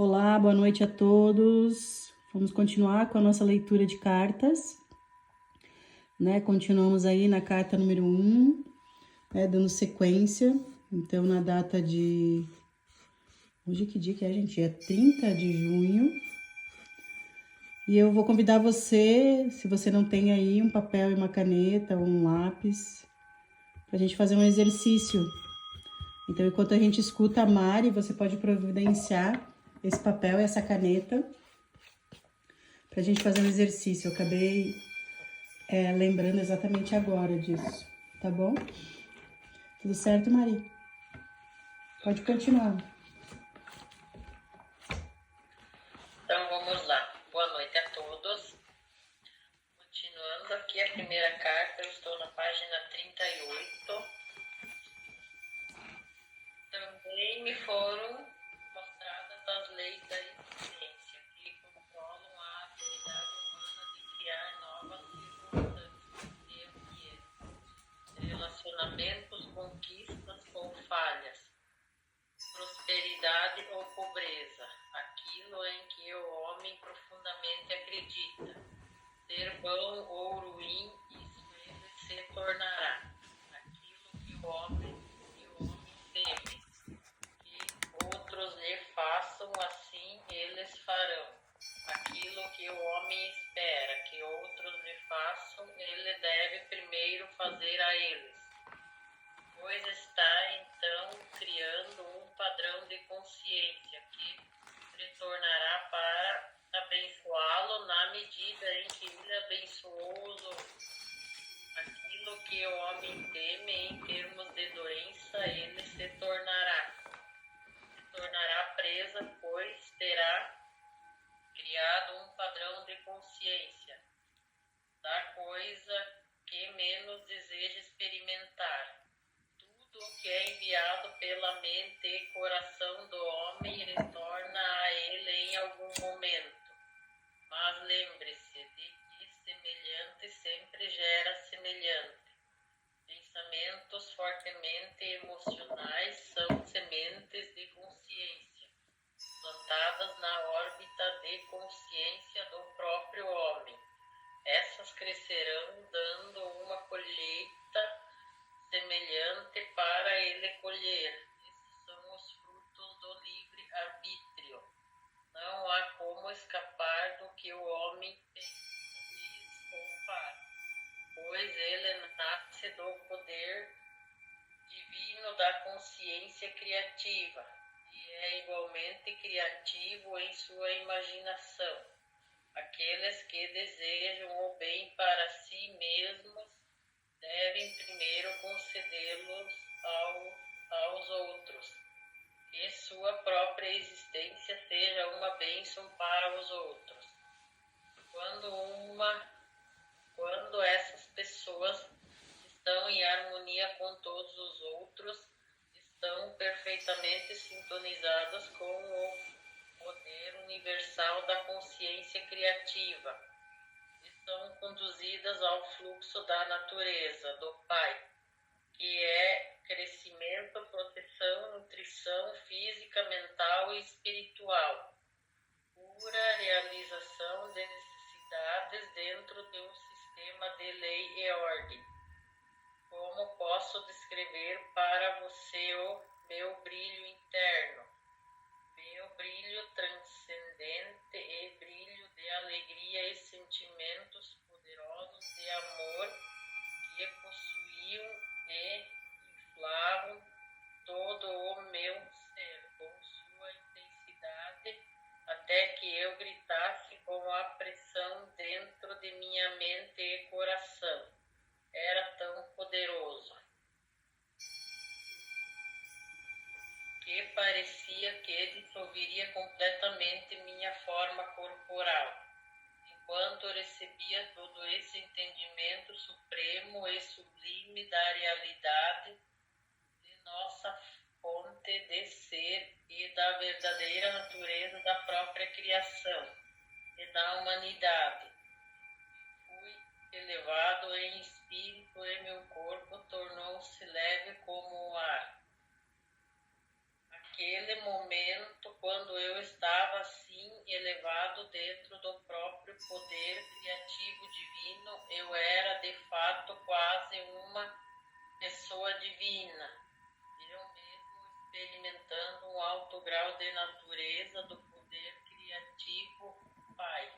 Olá, boa noite a todos. Vamos continuar com a nossa leitura de cartas, né? Continuamos aí na carta número 1, dando sequência. Então, na data de... Hoje que dia que é, gente? É 30 de junho. E eu vou convidar você, se você não tem aí um papel e uma caneta ou um lápis, pra gente fazer um exercício. Então, enquanto a gente escuta a Mari, você pode providenciar esse papel e essa caneta pra gente fazer um exercício. Eu acabei lembrando exatamente agora disso, tá bom? Tudo certo, Mari? Pode continuar. Então vamos lá. Boa noite a todos. Continuando aqui a primeira carta, eu estou na página 38. Também me foram mostradas as leis da existência, que controlam a habilidade humana de criar novas circunstâncias de ambiente, relacionamentos, conquistas ou falhas, prosperidade ou pobreza, aquilo em que o homem profundamente acredita. Ser bom ou ruim, isso ele se tornará. Aquilo que o homem teme, que outros lhe façam, assim eles farão. Aquilo que o homem espera que outros lhe façam, ele deve primeiro fazer a eles. Pois está então criando um padrão de consciência que retornará para abençoá-lo na medida em que ele abençoou os outros. Aquilo que o homem teme em termos de doença, ele se tornará presa, pois terá criado um padrão de consciência da coisa que menos deseja experimentar. Tudo o que é enviado pela mente e coração do homem retorna a ele em algum momento. Mas lembre-se de que semelhante sempre gera semelhante. Pensamentos fortemente emocionais são sementes de consciência, plantadas na órbita de consciência do próprio homem. Essas crescerão dando uma colheita semelhante para ele colher. Esses são os frutos do livre-arbítrio. Não há como escapar do que o homem diz ou faz, pois ele nasce do poder divino da consciência criativa e é igualmente criativo em sua imaginação. Aqueles que desejam o bem para si mesmos devem primeiro concedê-los aos outros, que sua própria existência seja uma bênção para os outros. Quando essas pessoas estão em harmonia com todos os outros, estão perfeitamente sintonizadas com o poder universal da consciência criativa e são conduzidas ao fluxo da natureza, do Pai, que é crescimento, proteção, nutrição física, mental e espiritual, pura realização de necessidades dentro de um sistema de lei e ordem. Como posso descrever para você o meu brilho interno, meu brilho transcendente e brilho de alegria e sentimentos poderosos de amor que possuíam e inflavam todo o meu ser com sua intensidade, até que eu gritasse com a pressão dentro de minha mente e coração. Era tão poderoso que parecia que dissolveria completamente minha forma corporal. Enquanto recebia todo esse entendimento supremo e sublime da realidade de nossa fonte de ser e da verdadeira natureza da própria criação e da humanidade, fui elevado em espírito e meu corpo tornou-se leve como o ar. Aquele momento, quando eu estava divina, eu mesmo experimentando um alto grau de natureza do poder criativo Pai,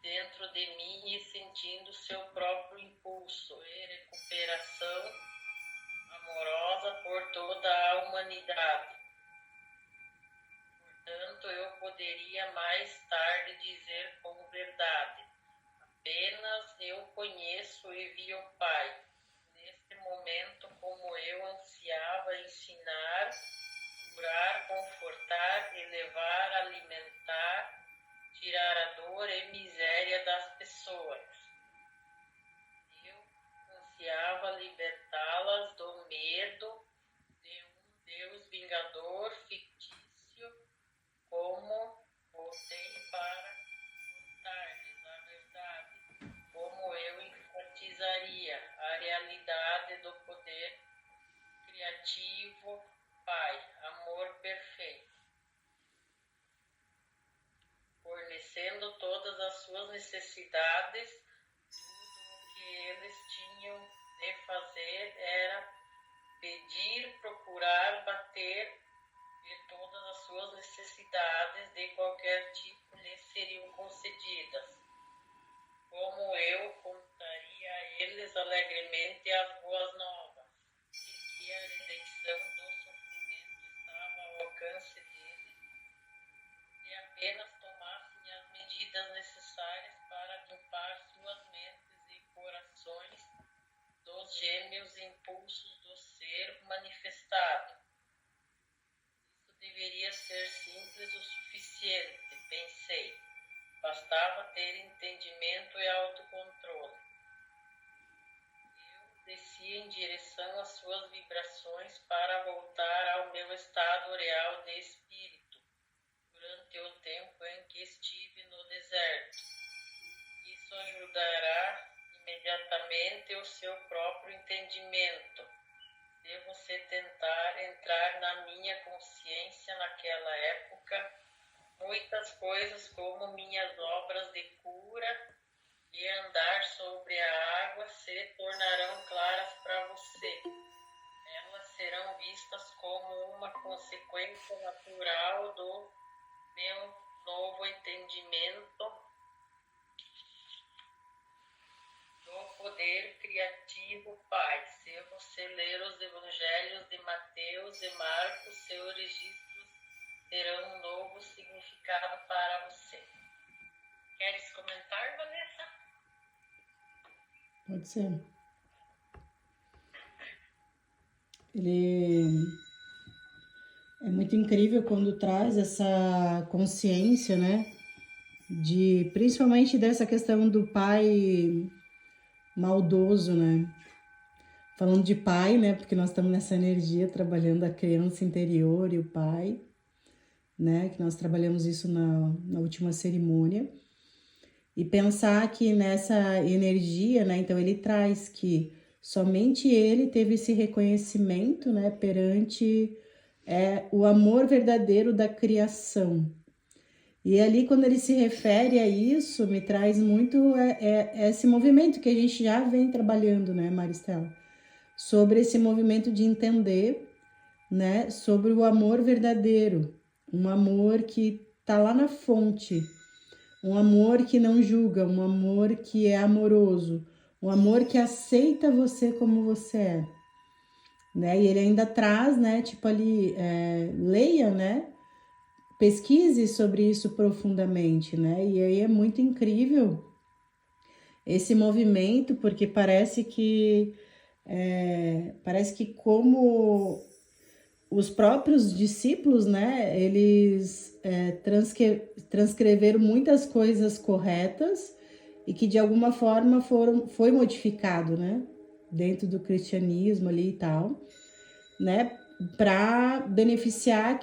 dentro de mim e sentindo seu próprio impulso e recuperação amorosa por toda a humanidade. Portanto, eu poderia mais tarde dizer com verdade: apenas eu conheço e vi o Pai. Neste momento, como eu ansiava ensinar, curar, confortar, elevar, alimentar, tirar a dor e miséria das pessoas. Eu ansiava libertá-las do medo de um Deus vingador fictício, como voltei para contar-lhes a verdade, como eu enfatizaria a realidade do poder criativo Pai, amor perfeito, fornecendo todas as suas necessidades. Tudo o que eles tinham de fazer era pedir, procurar, bater, e todas as suas necessidades de qualquer tipo lhes seriam concedidas. Como eu contaria a eles alegremente as boas novas, de que a redenção do sofrimento estava ao alcance deles, e apenas tomassem as medidas necessárias para limpar suas mentes e corações dos gêmeos impulsos do ser manifestado. Isso deveria ser simples o suficiente, pensei. Bastava ter entendimento e autocontrole. Eu descia em direção às suas vibrações para voltar ao meu estado real de espírito, durante o tempo em que estive no deserto. Isso ajudará imediatamente o seu próprio entendimento. Se você tentar entrar na minha consciência naquela época, muitas coisas como minhas obras de cura e andar sobre a água se tornarão claras para você. Elas serão vistas como uma consequência natural do meu novo entendimento do poder criativo Pai. Se você ler os evangelhos de Mateus e Marcos, seus registros terão um novo significado para você. Queres comentar, Vanessa? Pode ser. Ele é muito incrível quando traz essa consciência, né? Principalmente dessa questão do pai maldoso, né? Falando de pai, né? Porque nós estamos nessa energia trabalhando a criança interior e o pai, né? Que nós trabalhamos isso na última cerimônia. E pensar que nessa energia, né? Então ele traz que somente ele teve esse reconhecimento, né? Perante o amor verdadeiro da criação. E ali, quando ele se refere a isso, me traz muito esse movimento que a gente já vem trabalhando, né, Maristela? Sobre esse movimento de entender, né, sobre o amor verdadeiro, um amor que tá lá na fonte, um amor que não julga, um amor que é amoroso, um amor que aceita você como você é, né? E ele ainda traz, né, tipo ali, leia, né? Pesquise sobre isso profundamente, né? E aí é muito incrível esse movimento, porque parece que como os próprios discípulos, né? Eles transcreveram muitas coisas corretas e que de alguma forma foi modificado, né? Dentro do cristianismo ali e tal, né? Para beneficiar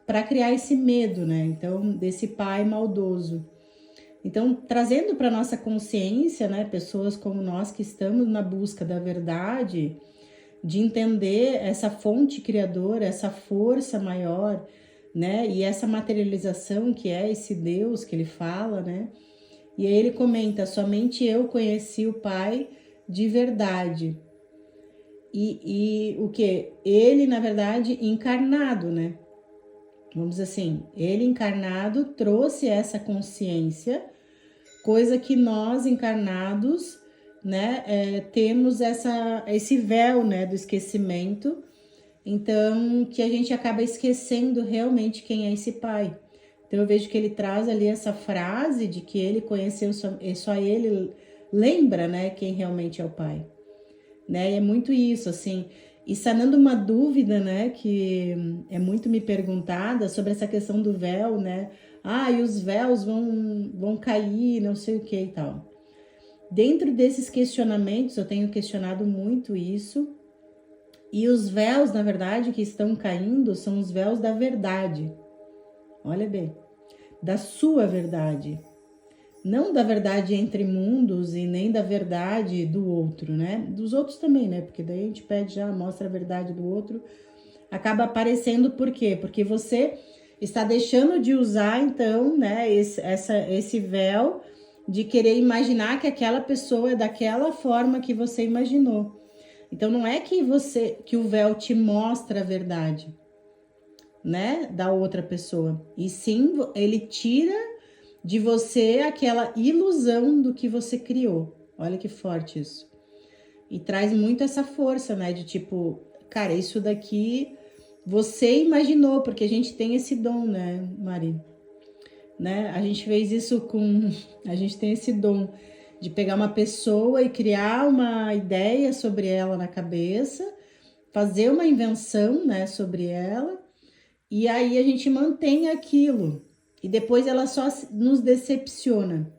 para criar esse medo, né? Então, desse pai maldoso. Então, trazendo para nossa consciência, né? Pessoas como nós que estamos na busca da verdade, de entender essa fonte criadora, essa força maior, né? E essa materialização que é esse Deus que ele fala, né? E aí ele comenta: somente eu conheci o Pai de verdade. E o que? Ele, na verdade, encarnado, né? Vamos dizer assim, ele encarnado trouxe essa consciência, coisa que nós encarnados, né, temos esse véu, né, do esquecimento. Então, que a gente acaba esquecendo realmente quem é esse pai. Então, eu vejo que ele traz ali essa frase de que ele conheceu, só ele lembra, né, quem realmente é o pai. Né? E é muito isso, assim. E sanando uma dúvida, né, que é muito me perguntada sobre essa questão do véu, né? Ah, e os véus vão cair, não sei o que e tal. Dentro desses questionamentos, eu tenho questionado muito isso. E os véus, na verdade, que estão caindo são os véus da verdade. Olha bem, da sua verdade. Não da verdade entre mundos e nem da verdade do outro, né? Dos outros também, né? Porque daí a gente pede já, mostra a verdade do outro. Acaba aparecendo por quê? Porque você está deixando de usar, então, né, esse véu de querer imaginar que aquela pessoa é daquela forma que você imaginou. Então não é que o véu te mostra a verdade, né, da outra pessoa. E sim, ele tira de você aquela ilusão do que você criou. Olha que forte isso. E traz muito essa força, né, de tipo, cara, isso daqui você imaginou, porque a gente tem esse dom, né, Mari? Né? A gente fez isso a gente tem esse dom de pegar uma pessoa e criar uma ideia sobre ela na cabeça, fazer uma invenção, né, sobre ela, e aí a gente mantém aquilo. E depois ela só nos decepciona.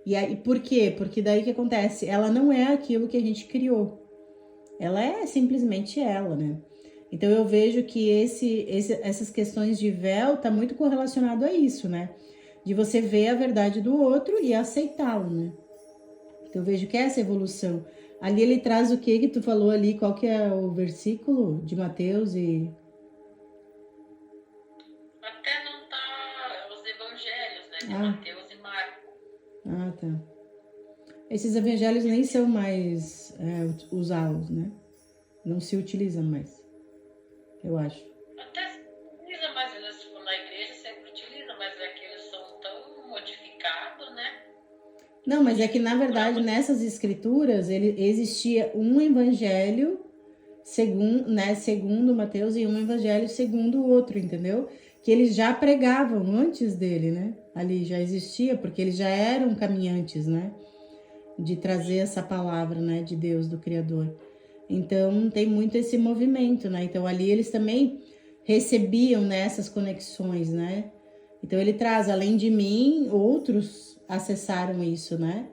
E aí, por quê? Porque daí o que acontece? Ela não é aquilo que a gente criou. Ela é simplesmente ela, né? Então eu vejo que essas questões de véu tá muito correlacionado a isso, né? De você ver a verdade do outro e aceitá-lo, né? Então eu vejo que é essa evolução. Ali ele traz o que tu falou ali, qual que é o versículo de Mateus e... Até não tá os evangelhos, né? De Ah, Mateus e Marcos. tá. Esses evangelhos nem são mais usados, né? Não se utilizam mais, eu acho. Até se utiliza, mas eles na igreja sempre utiliza, mas é que eles são tão modificados, né? Não, mas é que na verdade nessas escrituras ele existia um evangelho segundo Mateus e um evangelho segundo o outro, entendeu? Que eles já pregavam antes dele, né? Ali já existia, porque eles já eram caminhantes, né? De trazer essa palavra, né? De Deus, do Criador. Então tem muito esse movimento, né? Então ali eles também recebiam nessas conexões, né? Então ele traz, além de mim, outros acessaram isso, né?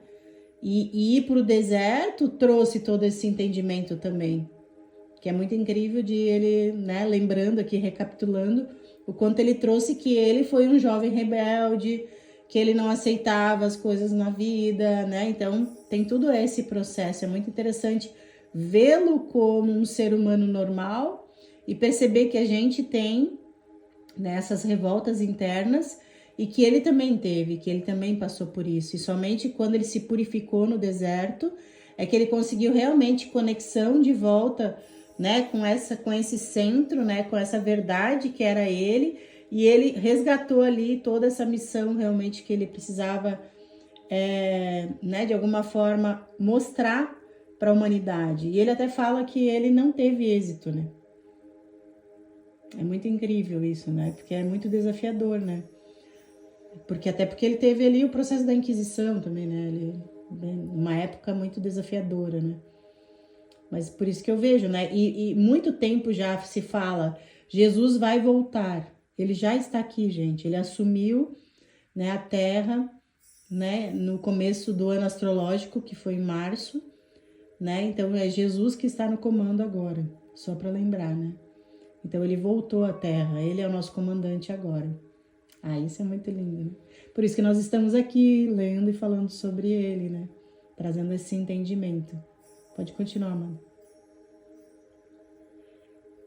E ir para o deserto trouxe todo esse entendimento também, que é muito incrível de ele, né? Lembrando aqui, recapitulando, o quanto ele trouxe que ele foi um jovem rebelde, que ele não aceitava as coisas na vida, né? Então tem tudo esse processo, é muito interessante vê-lo como um ser humano normal e perceber que a gente tem nessas revoltas internas e que ele também teve, que ele também passou por isso. E somente quando ele se purificou no deserto é que ele conseguiu realmente conexão de volta, né, com esse centro, né, com essa verdade que era ele, e ele resgatou ali toda essa missão realmente que ele precisava, né, de alguma forma mostrar para a humanidade. E ele até fala que ele não teve êxito, né? É muito incrível isso, né? Porque é muito desafiador, né? Porque ele teve ali o processo da Inquisição também, né? Uma época muito desafiadora, né? Mas por isso que eu vejo, né? E muito tempo já se fala, Jesus vai voltar. Ele já está aqui, gente. Ele assumiu, né, a Terra, né, no começo do ano astrológico, que foi em março, né? Então é Jesus que está no comando agora, só para lembrar, né? Então ele voltou à Terra, ele é o nosso comandante agora. Ah, isso é muito lindo, né? Por isso que nós estamos aqui lendo e falando sobre ele, né? Trazendo esse entendimento. Pode continuar, mano.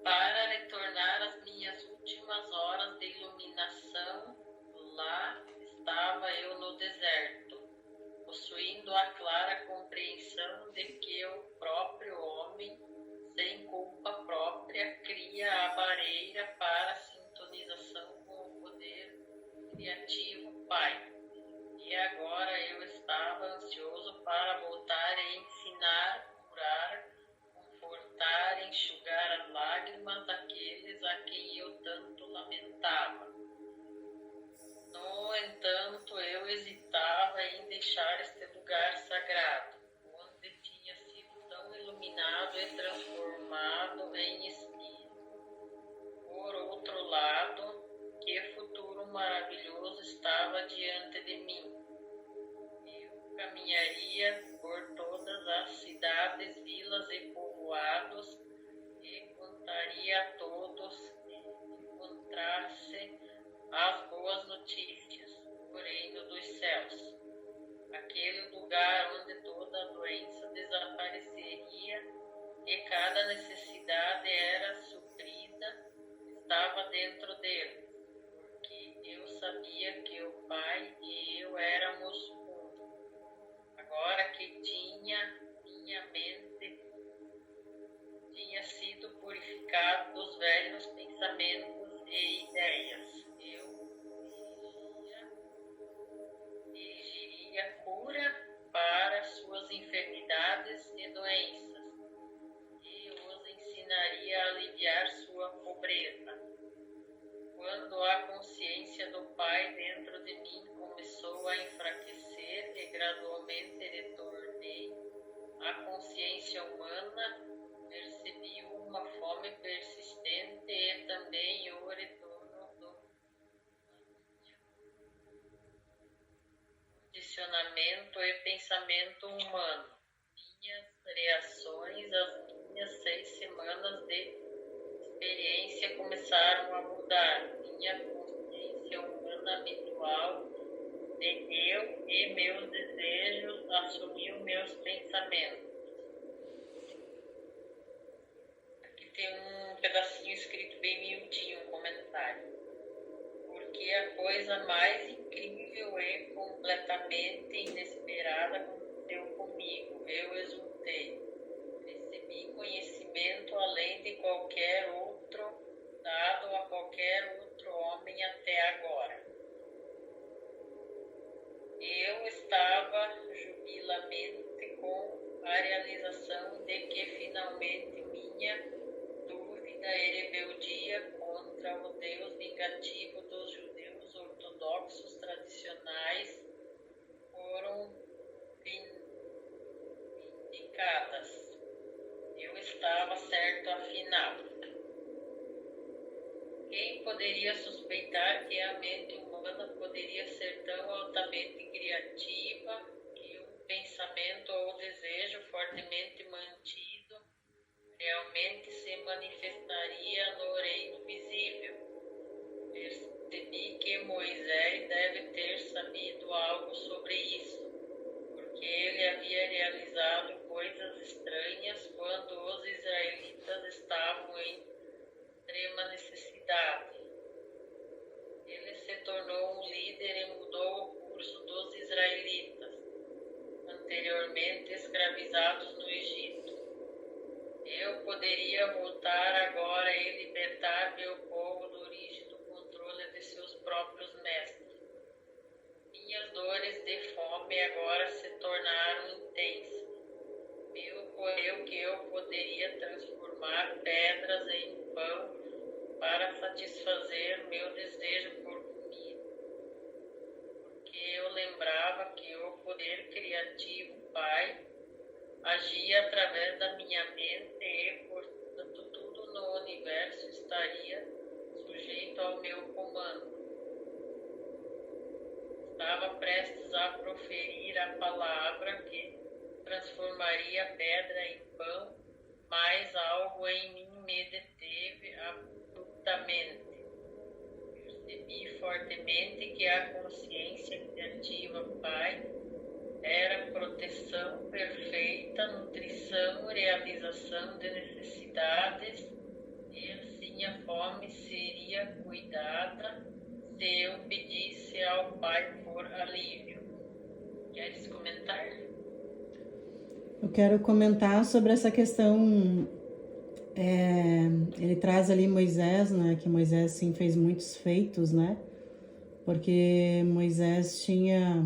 Para retornar às minhas últimas horas de iluminação, lá estava eu no deserto, possuindo a clara compreensão de que o próprio homem sem culpa própria, cria a barreira para a sintonização com o poder criativo Pai. E agora eu estava ansioso para voltar a ensinar, curar, confortar, enxugar as lágrimas daqueles a quem eu tanto lamentava. No entanto, eu hesitava em deixar este lugar sagrado, onde tinha sido tão iluminado e transformado em espírito. Por outro lado, que futuro maravilhoso estava diante de mim. Eu caminharia por todas as cidades, vilas e povoados e contaria a todos que encontrasse as boas notícias do reino dos céus, aquele lugar onde toda doença desapareceria e cada necessidade era suprida, estava dentro dele, porque eu sabia que o Pai e eu éramos um. Agora que minha mente tinha sido purificada dos velhos pensamentos e ideias, dirigiria cura para suas enfermidades e doenças e os ensinaria a aliviar sua pobreza. Quando a consciência do Pai dentro de mim começou a enfraquecer e gradualmente retornei à consciência humana, percebi uma fome persistente e também o retorno do condicionamento e pensamento humano. Minhas reações às minhas 6 semanas de experiência começaram a mudar. Minha consciência humana habitual de eu e meus desejos assumiu meus pensamentos. Aqui tem um pedacinho escrito bem miudinho, um comentário. Porque a coisa mais incrível e completamente inesperada aconteceu comigo. Eu exultei. Recebi conhecimento além de qualquer outro dado a qualquer outro homem até agora. Eu estava jubilamente com a realização de que finalmente minha dúvida e rebeldia contra o Deus vingativo dos judeus ortodoxos tradicionais foram vindicadas. Eu estava certo afinal. Quem poderia suspeitar que a mente humana poderia ser tão altamente criativa que um pensamento ou desejo fortemente mantido realmente se manifestaria no reino visível? Percebi que Moisés deve ter sabido algo sobre isso, porque ele havia realizado coisas estranhas quando os israelitas estavam em extrema necessidade. Ele se tornou um líder e mudou o curso dos israelitas, anteriormente escravizados no Egito. Eu poderia voltar agora e libertar meu povo do rígido controle de seus próprios mestres. Minhas dores de fome agora se tornaram intensas. Eu que eu poderia transformar pedras em pão para satisfazer meu desejo por comida. Porque eu lembrava que o poder criativo Pai agia através da minha mente e, portanto, tudo no universo estaria sujeito ao meu comando. Estava prestes a proferir a palavra que transformaria a pedra em pão, mas algo em mim me deteve abruptamente. Percebi fortemente que a consciência criativa Pai era proteção perfeita, nutrição, realização de necessidades, e assim a fome seria cuidada se eu pedisse ao Pai por alívio. Queres comentar? Eu quero comentar sobre essa questão Ele traz ali Moisés, né? Que Moisés, sim, fez muitos feitos, né? Porque Moisés tinha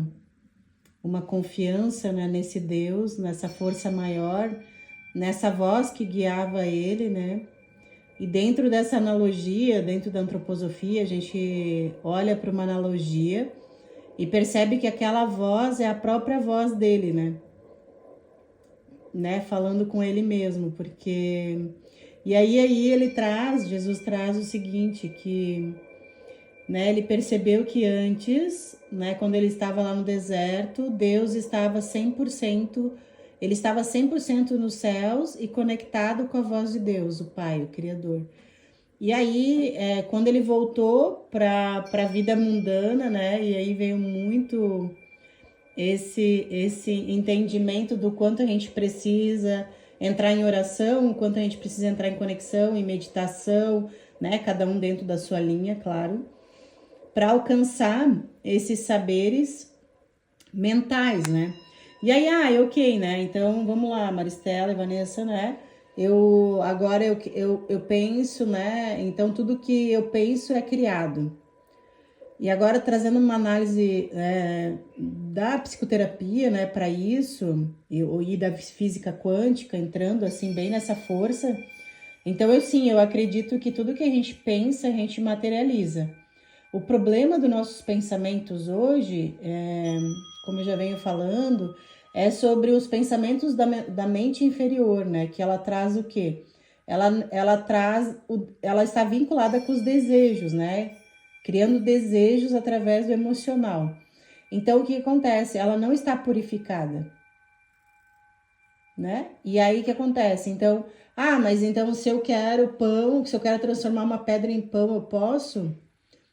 uma confiança, né, nesse Deus, nessa força maior, nessa voz que guiava ele, né? E dentro dessa analogia, dentro da antroposofia, a gente olha para uma analogia e percebe que aquela voz é a própria voz dele, né? Falando com ele mesmo, porque... E aí Jesus traz o seguinte, que, né, ele percebeu que antes, né, quando ele estava lá no deserto, Deus estava 100%, ele estava 100% nos céus e conectado com a voz de Deus, o Pai, o Criador. E aí, quando ele voltou para a vida mundana, né, e aí veio muito esse entendimento do quanto a gente precisa entrar em oração, o quanto a gente precisa entrar em conexão, em meditação, né, cada um dentro da sua linha, claro, para alcançar esses saberes mentais, né? E aí, ok, né? Então, vamos lá, Maristela e Vanessa, né? Agora eu penso, né? Então, tudo que eu penso é criado. E agora, trazendo uma análise da psicoterapia, né, para isso, e da física quântica, entrando, assim, bem nessa força. Então, eu acredito que tudo que a gente pensa, a gente materializa. O problema dos nossos pensamentos hoje, como eu já venho falando, é sobre os pensamentos da mente inferior, né? Que ela traz o quê? Ela está vinculada com os desejos, né? Criando desejos através do emocional. Então, o que acontece? Ela não está purificada, né? E aí, o que acontece? Então, mas então se eu quero pão, se eu quero transformar uma pedra em pão, eu posso?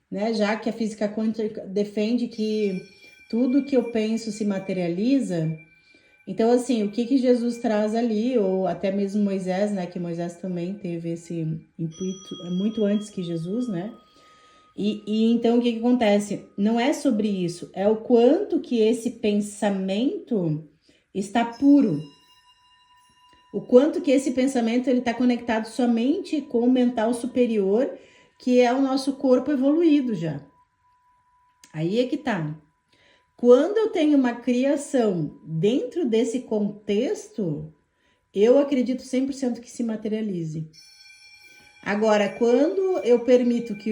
Né? Já que a física quântica defende que tudo que eu penso se materializa. Então, assim, o que Jesus traz ali, ou até mesmo Moisés, né? Que Moisés também teve esse intuito muito antes que Jesus, né? E então, o que acontece? Não é sobre isso, é o quanto que esse pensamento está puro. O quanto que esse pensamento ele está conectado somente com o mental superior, que é o nosso corpo evoluído já. Aí é que tá. Quando eu tenho uma criação dentro desse contexto, eu acredito 100% que se materialize. Agora, quando eu permito que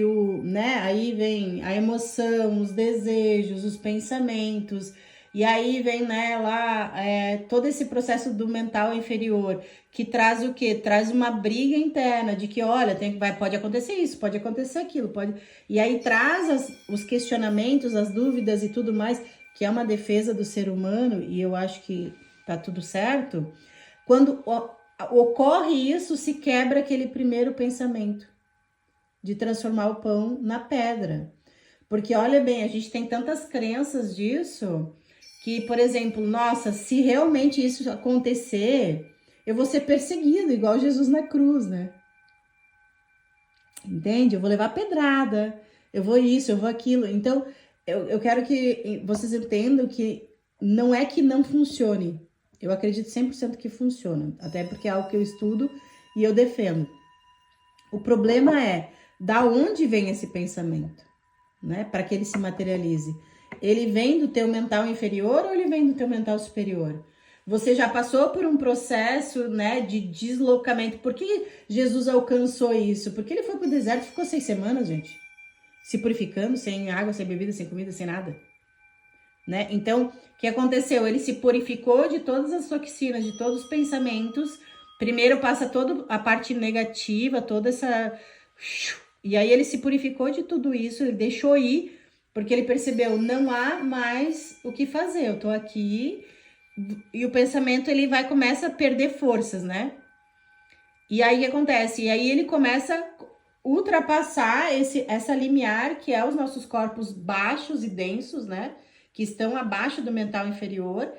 aí vem a emoção, os desejos, os pensamentos, e aí vem, né, lá, todo esse processo do mental inferior, que traz o quê? Traz uma briga interna de que, olha, pode acontecer isso, pode acontecer aquilo, pode... E aí traz os questionamentos, as dúvidas e tudo mais, que é uma defesa do ser humano, e eu acho que tá tudo certo. Quando ocorre isso, se quebra aquele primeiro pensamento de transformar o pão na pedra. Porque, olha bem, a gente tem tantas crenças disso que, por exemplo, nossa, se realmente isso acontecer, eu vou ser perseguido, igual Jesus na cruz, né? Entende? Eu vou levar pedrada, eu vou isso, eu vou aquilo. Então, eu quero que vocês entendam que não é que não funcione. Eu acredito 100% que funciona, até porque é algo que eu estudo e eu defendo. O problema é da onde vem esse pensamento, né? Para que ele se materialize. Ele vem do teu mental inferior ou ele vem do teu mental superior? Você já passou por um processo, né, de deslocamento. Por que Jesus alcançou isso? Porque ele foi pro deserto e ficou 6 semanas, gente. Se purificando, sem água, sem bebida, sem comida, sem nada. Né? Então, o que aconteceu? Ele se purificou de todas as toxinas, de todos os pensamentos. Primeiro passa toda a parte negativa, toda essa... E aí ele se purificou de tudo isso, ele deixou ir, porque ele percebeu, não há mais o que fazer, eu tô aqui, e o pensamento ele começa a perder forças, né? E aí o que acontece? E aí ele começa a ultrapassar essa limiar, que é os nossos corpos baixos e densos, né? Que estão abaixo do mental inferior,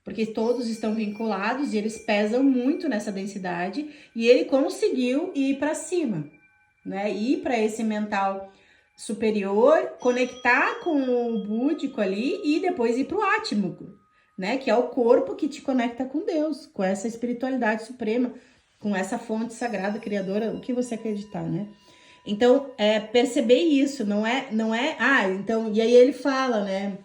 porque todos estão vinculados e eles pesam muito nessa densidade, e ele conseguiu ir para cima, né? Ir para esse mental superior, conectar com o búdico ali e depois ir para o átmico, né? Que é o corpo que te conecta com Deus, com essa espiritualidade suprema, com essa fonte sagrada, criadora, o que você acreditar, né? Então, perceber isso, não é, então, e aí ele fala, né?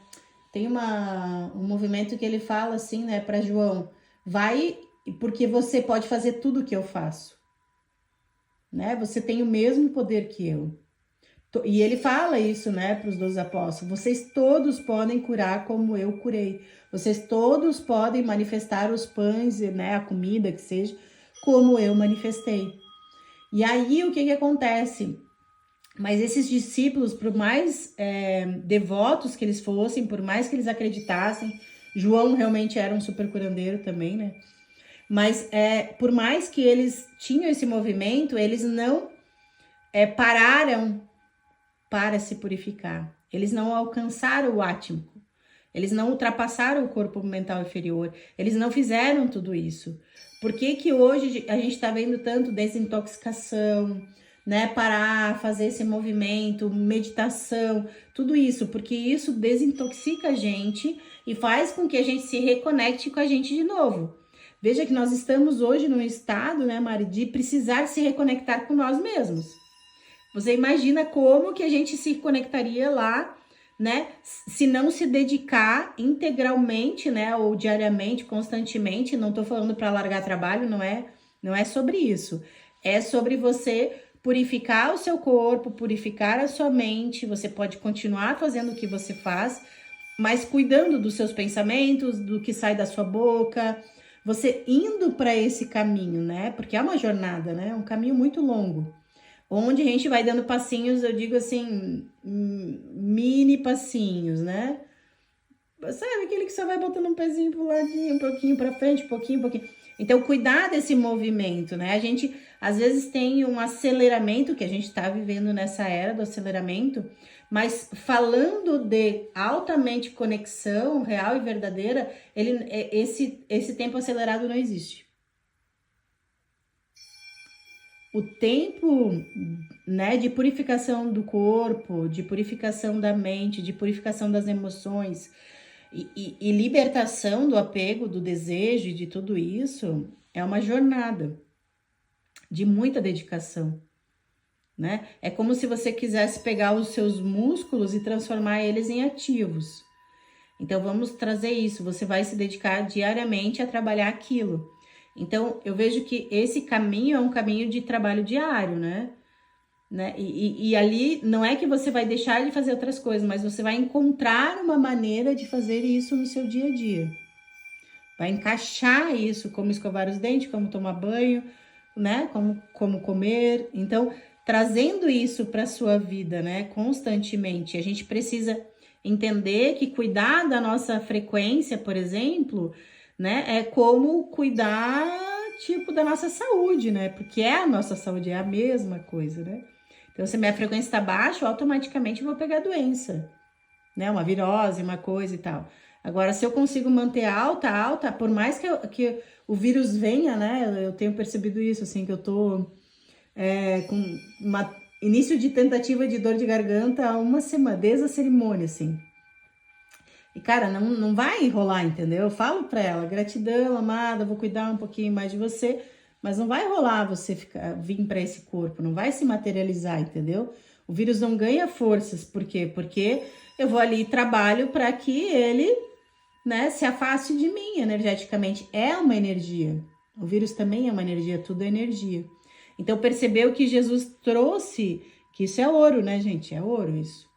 Tem um movimento que ele fala assim, né, para João, vai, porque você pode fazer tudo o que eu faço, né? Você tem o mesmo poder que eu. E ele fala isso, né, para os 12 apóstolos, vocês todos podem curar como eu curei, vocês todos podem manifestar os pães, né, a comida que seja, como eu manifestei. E aí, o que acontece? Mas esses discípulos, por mais devotos que eles fossem, por mais que eles acreditassem, João realmente era um super curandeiro também, né? Mas por mais que eles tinham esse movimento, eles não pararam para se purificar. Eles não alcançaram o átmico. Eles não ultrapassaram o corpo mental inferior. Eles não fizeram tudo isso. Por que hoje a gente está vendo tanto desintoxicação, né? Parar, fazer esse movimento, meditação, tudo isso, porque isso desintoxica a gente e faz com que a gente se reconecte com a gente de novo. Veja que nós estamos hoje num estado, né, Mari, de precisar se reconectar com nós mesmos. Você imagina como que a gente se conectaria lá, né, se não se dedicar integralmente, né, ou diariamente, constantemente. Não tô falando para largar trabalho, não é sobre isso. É sobre você purificar o seu corpo, purificar a sua mente. Você pode continuar fazendo o que você faz, mas cuidando dos seus pensamentos, do que sai da sua boca, você indo para esse caminho, né? Porque é uma jornada, né? É um caminho muito longo, onde a gente vai dando passinhos, eu digo assim, mini passinhos, né? Sabe, aquele que só vai botando um pezinho pro ladinho, um pouquinho para frente, um pouquinho. Então, cuidar desse movimento, né? A gente, às vezes, tem um aceleramento, que a gente tá vivendo nessa era do aceleramento, mas falando de altamente conexão real e verdadeira, esse tempo acelerado não existe. O tempo, né, de purificação do corpo, de purificação da mente, de purificação das emoções e libertação do apego, do desejo e de tudo isso, é uma jornada de muita dedicação, né? É como se você quisesse pegar os seus músculos e transformar eles em ativos. Então, vamos trazer isso. Você vai se dedicar diariamente a trabalhar aquilo. Então, eu vejo que esse caminho é um caminho de trabalho diário, né? E ali não é que você vai deixar de fazer outras coisas, mas você vai encontrar uma maneira de fazer isso no seu dia a dia. Vai encaixar isso, como escovar os dentes, como tomar banho, né? Como comer. Então, trazendo isso para a sua vida, né? Constantemente. A gente precisa entender que cuidar da nossa frequência, por exemplo, né? É como cuidar, tipo, da nossa saúde, né? Porque a nossa saúde é a mesma coisa, né? Então, se minha frequência está baixa, automaticamente eu vou pegar doença, né? Uma virose, uma coisa e tal. Agora, se eu consigo manter alta, por mais que o vírus venha, né? Eu tenho percebido isso, assim, que eu tô com início de tentativa de dor de garganta há uma semana, desde a cerimônia, assim. E, cara, não vai rolar, entendeu? Eu falo pra ela, gratidão, amada, vou cuidar um pouquinho mais de você, mas não vai rolar você vir para esse corpo, não vai se materializar, entendeu? O vírus não ganha forças, por quê? Porque eu vou ali e trabalho para que ele, né, se afaste de mim energeticamente. É uma energia. O vírus também é uma energia, tudo é energia. Então, percebeu que Jesus trouxe, que isso é ouro, né, gente? É ouro isso,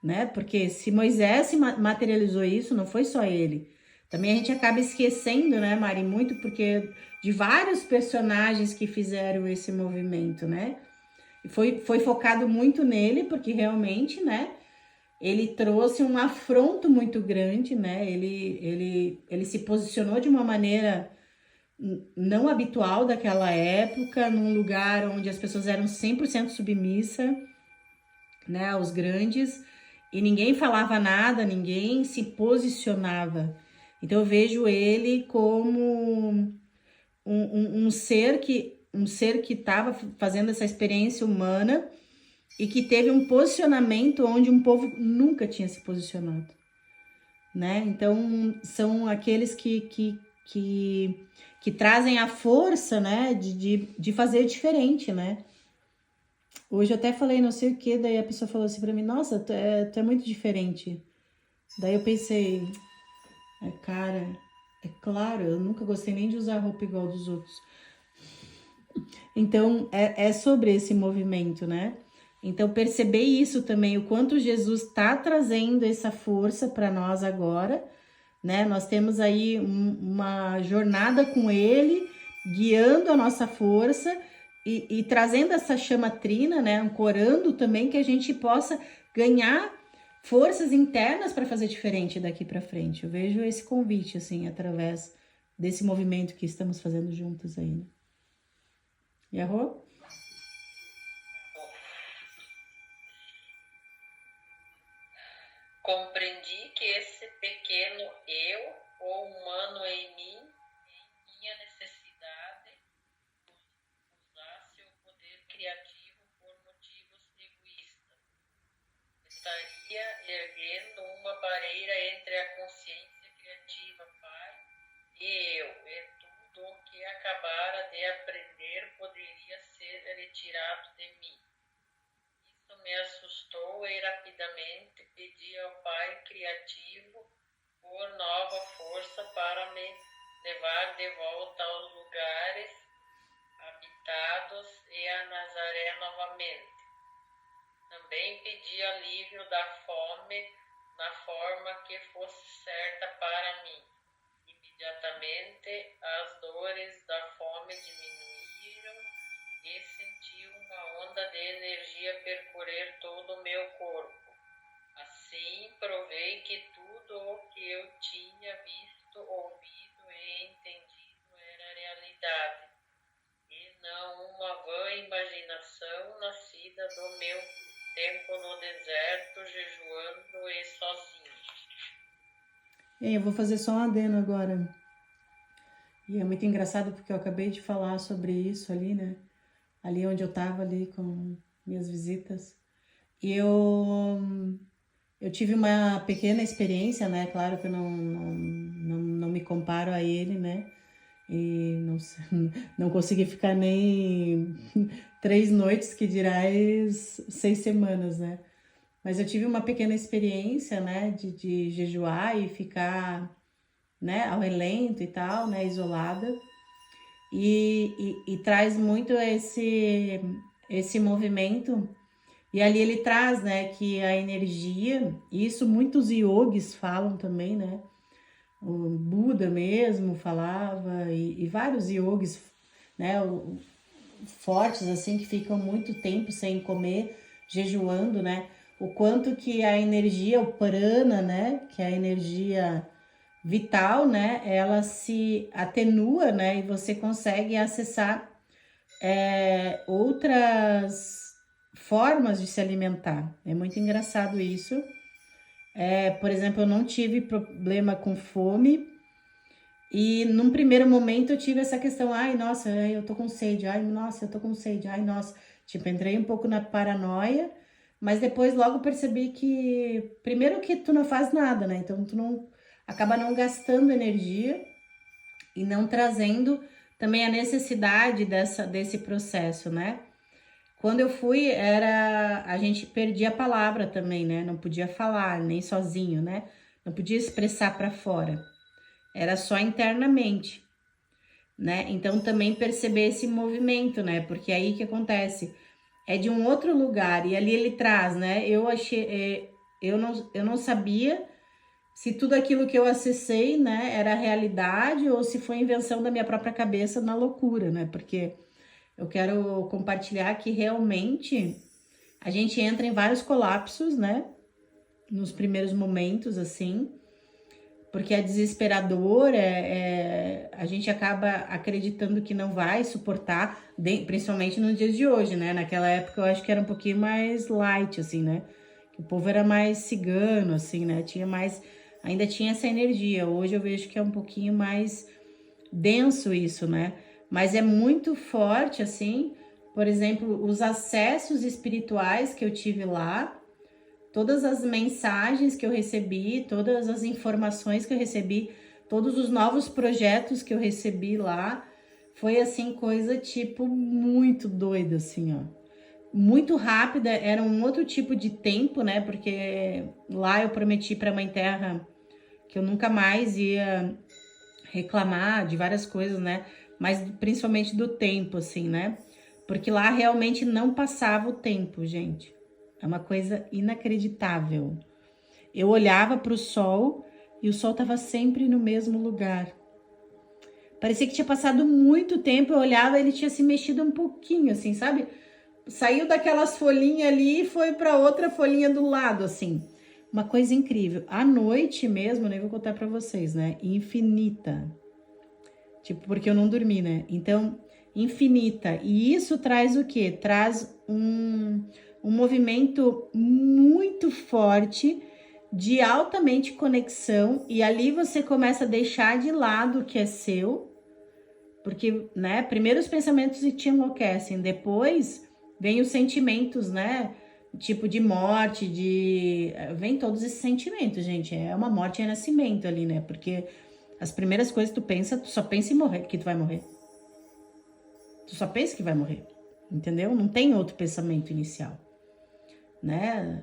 né? Porque se Moisés materializou isso, não foi só ele. Também a gente acaba esquecendo, né, Mari, muito porque de vários personagens que fizeram esse movimento, né? E foi focado muito nele, porque realmente, né, ele trouxe um afronto muito grande, né? Ele se posicionou de uma maneira não habitual daquela época, num lugar onde as pessoas eram 100% submissa, né, aos grandes, e ninguém falava nada, ninguém se posicionava. Então eu vejo ele como um ser que estava fazendo essa experiência humana e que teve um posicionamento onde um povo nunca tinha se posicionado, né? Então são aqueles que que trazem a força, né, de fazer diferente, né? Hoje eu até falei não sei o que, daí a pessoa falou assim pra mim, nossa, tu é muito diferente. Daí eu pensei, cara, é claro, eu nunca gostei nem de usar roupa igual dos outros. Então, é sobre esse movimento, né? Então, perceber isso também, o quanto Jesus está trazendo essa força para nós agora, né? Nós temos aí uma jornada com Ele, guiando a nossa força e trazendo essa chama trina, né? Ancorando também que a gente possa ganhar forças internas para fazer diferente daqui para frente. Eu vejo esse convite, assim, através desse movimento que estamos fazendo juntos aí, né? E a Rô? Compreendi que esse pequeno eu, ou humano em mim, em minha necessidade, usasse o poder criativo por motivos egoístas. Estaria erguendo uma barreira entre a consciência criativa, Pai, e eu, e tudo o que acabara de aprender poderia ser retirado de mim. Isso me assustou e rapidamente pedi ao Pai criativo por nova força para me levar de volta aos lugares habitados e a Nazaré novamente. Também pedi alívio da fome na forma que fosse certa para mim. Imediatamente as dores da fome diminuíram e senti uma onda de energia percorrer todo o meu corpo. Assim, provei que tudo o que eu tinha visto, ouvido e entendido era realidade, e não uma vã imaginação nascida do meu tempo no deserto, jejuando e sozinho. Eu vou fazer só um adendo agora. E é muito engraçado porque eu acabei de falar sobre isso ali, né? Ali onde eu tava ali com minhas visitas. E eu tive uma pequena experiência, né? Claro que eu não me comparo a ele, né? E não consegui ficar nem 3 noites, que dirás 6 semanas, né? Mas eu tive uma pequena experiência, né? De jejuar e ficar, né? Ao relento e tal, né? Isolada. E traz muito esse movimento. E ali ele traz, né, que a energia, e isso muitos yogis falam também, né? O Buda mesmo falava, e vários yogis, né, fortes, assim, que ficam muito tempo sem comer, jejuando, né? O quanto que a energia, o prana, né, que é a energia vital, né, ela se atenua, né, e você consegue acessar outras formas de se alimentar. É muito engraçado isso. Por exemplo, eu não tive problema com fome e num primeiro momento eu tive essa questão, ai, nossa, eu tô com sede, ai, nossa, eu tô com sede, ai, nossa. Tipo, entrei um pouco na paranoia, mas depois logo percebi que, primeiro que tu não faz nada, né? Então tu não acaba não gastando energia e não trazendo também a necessidade desse processo, né? Quando eu fui, a gente perdia a palavra também, né? Não podia falar, nem sozinho, né? Não podia expressar para fora. Era só internamente, né? Então também perceber esse movimento, né? Porque aí que acontece? É de um outro lugar e ali ele traz, né? Eu não sabia se tudo aquilo que eu acessei, né, era realidade ou se foi invenção da minha própria cabeça na loucura, né? Porque eu quero compartilhar que realmente a gente entra em vários colapsos, né? Nos primeiros momentos, assim, porque é desesperador, a gente acaba acreditando que não vai suportar, principalmente nos dias de hoje, né? Naquela época eu acho que era um pouquinho mais light, assim, né? O povo era mais cigano, assim, né? Ainda tinha essa energia. Hoje eu vejo que é um pouquinho mais denso isso, né? Mas é muito forte, assim, por exemplo, os acessos espirituais que eu tive lá, todas as mensagens que eu recebi, todas as informações que eu recebi, todos os novos projetos que eu recebi lá, foi assim, coisa tipo muito doida, assim, ó. Muito rápida, era um outro tipo de tempo, né? Porque lá eu prometi para Mãe Terra que eu nunca mais ia reclamar de várias coisas, né? Mas principalmente do tempo, assim, né? Porque lá realmente não passava o tempo, gente. É uma coisa inacreditável. Eu olhava para o sol e o sol estava sempre no mesmo lugar. Parecia que tinha passado muito tempo, eu olhava, ele tinha se mexido um pouquinho, assim, sabe? Saiu daquelas folhinhas ali e foi para outra folhinha do lado, assim. Uma coisa incrível. À noite mesmo, nem vou contar para vocês, né? Infinita. Tipo, porque eu não dormi, né? Então, infinita. E isso traz o quê? Traz um movimento muito forte de altamente conexão. E ali você começa a deixar de lado o que é seu. Porque, né? Primeiro os pensamentos te enlouquecem. Depois vem os sentimentos, né? Tipo de morte, vem todos esses sentimentos, gente. É uma morte e renascimento ali, né? Porque as primeiras coisas que tu pensa, tu só pensa em morrer, que tu vai morrer. Tu só pensa que vai morrer, entendeu? Não tem outro pensamento inicial, né?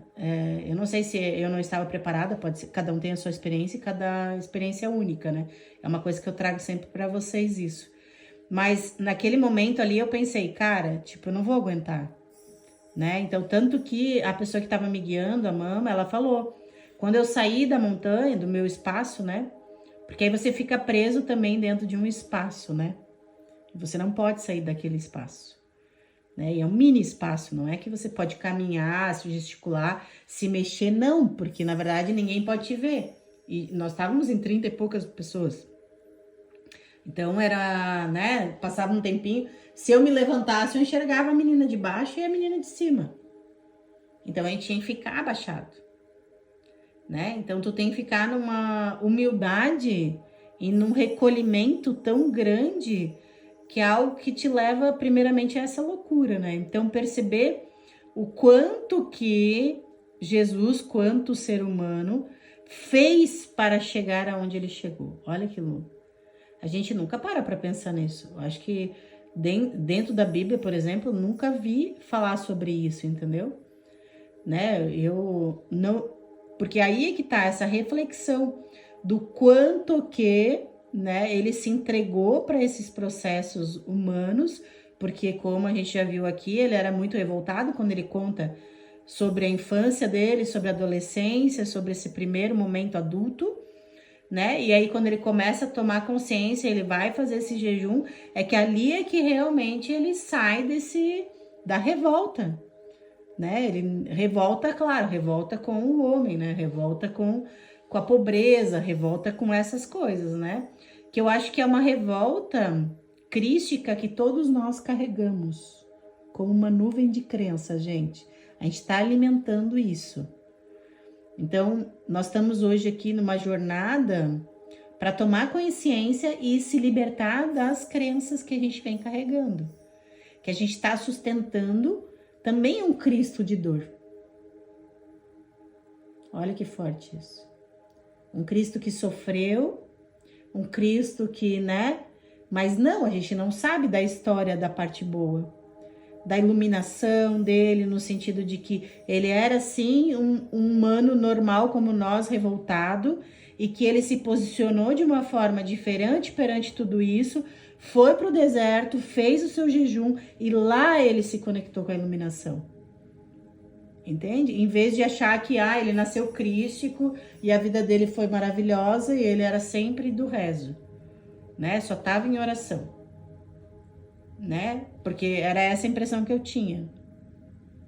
Eu não sei se eu não estava preparada, pode ser, cada um tem a sua experiência e cada experiência é única, né? É uma coisa que eu trago sempre para vocês isso. Mas naquele momento ali eu pensei, cara, tipo, eu não vou aguentar, né? Então, tanto que a pessoa que estava me guiando, a mama, ela falou, quando eu saí da montanha, do meu espaço, né? Porque aí você fica preso também dentro de um espaço, né? Você não pode sair daquele espaço, né? E é um mini espaço, não é que você pode caminhar, se gesticular, se mexer, não, porque na verdade ninguém pode te ver. E nós estávamos em 30 e poucas pessoas. Então era, né? Passava um tempinho. Se eu me levantasse, eu enxergava a menina de baixo e a menina de cima. Então a gente tinha que ficar abaixado, né? Então tu tem que ficar numa humildade e num recolhimento tão grande que é algo que te leva primeiramente a essa loucura, né? Então perceber o quanto que Jesus, quanto o ser humano, fez para chegar aonde ele chegou. Olha que louco. A gente nunca para pensar nisso. Eu acho que dentro da Bíblia, por exemplo, nunca vi falar sobre isso, entendeu? Né? Eu não, porque aí é que tá essa reflexão do quanto que, né, ele se entregou para esses processos humanos, porque como a gente já viu aqui, ele era muito revoltado quando ele conta sobre a infância dele, sobre a adolescência, sobre esse primeiro momento adulto, né? E aí quando ele começa a tomar consciência, ele vai fazer esse jejum, é que ali é que realmente ele sai da revolta, né? Ele revolta, claro, revolta com o homem, né? Revolta com a pobreza, revolta com essas coisas, né? Que eu acho que é uma revolta crística que todos nós carregamos, como uma nuvem de crença, gente. A gente está alimentando isso. Então, nós estamos hoje aqui numa jornada para tomar consciência e se libertar das crenças que a gente vem carregando, que a gente está sustentando também um Cristo de dor. Olha que forte isso. Um Cristo que sofreu, um Cristo que, né? Mas não, a gente não sabe da história da parte boa, da iluminação dele, no sentido de que ele era, sim, um humano normal como nós, revoltado, e que ele se posicionou de uma forma diferente perante tudo isso, foi para o deserto, fez o seu jejum e lá ele se conectou com a iluminação. Entende? Em vez de achar que ele nasceu crístico e a vida dele foi maravilhosa e ele era sempre do rezo, né? Só estava em oração, né? Porque era essa a impressão que eu tinha.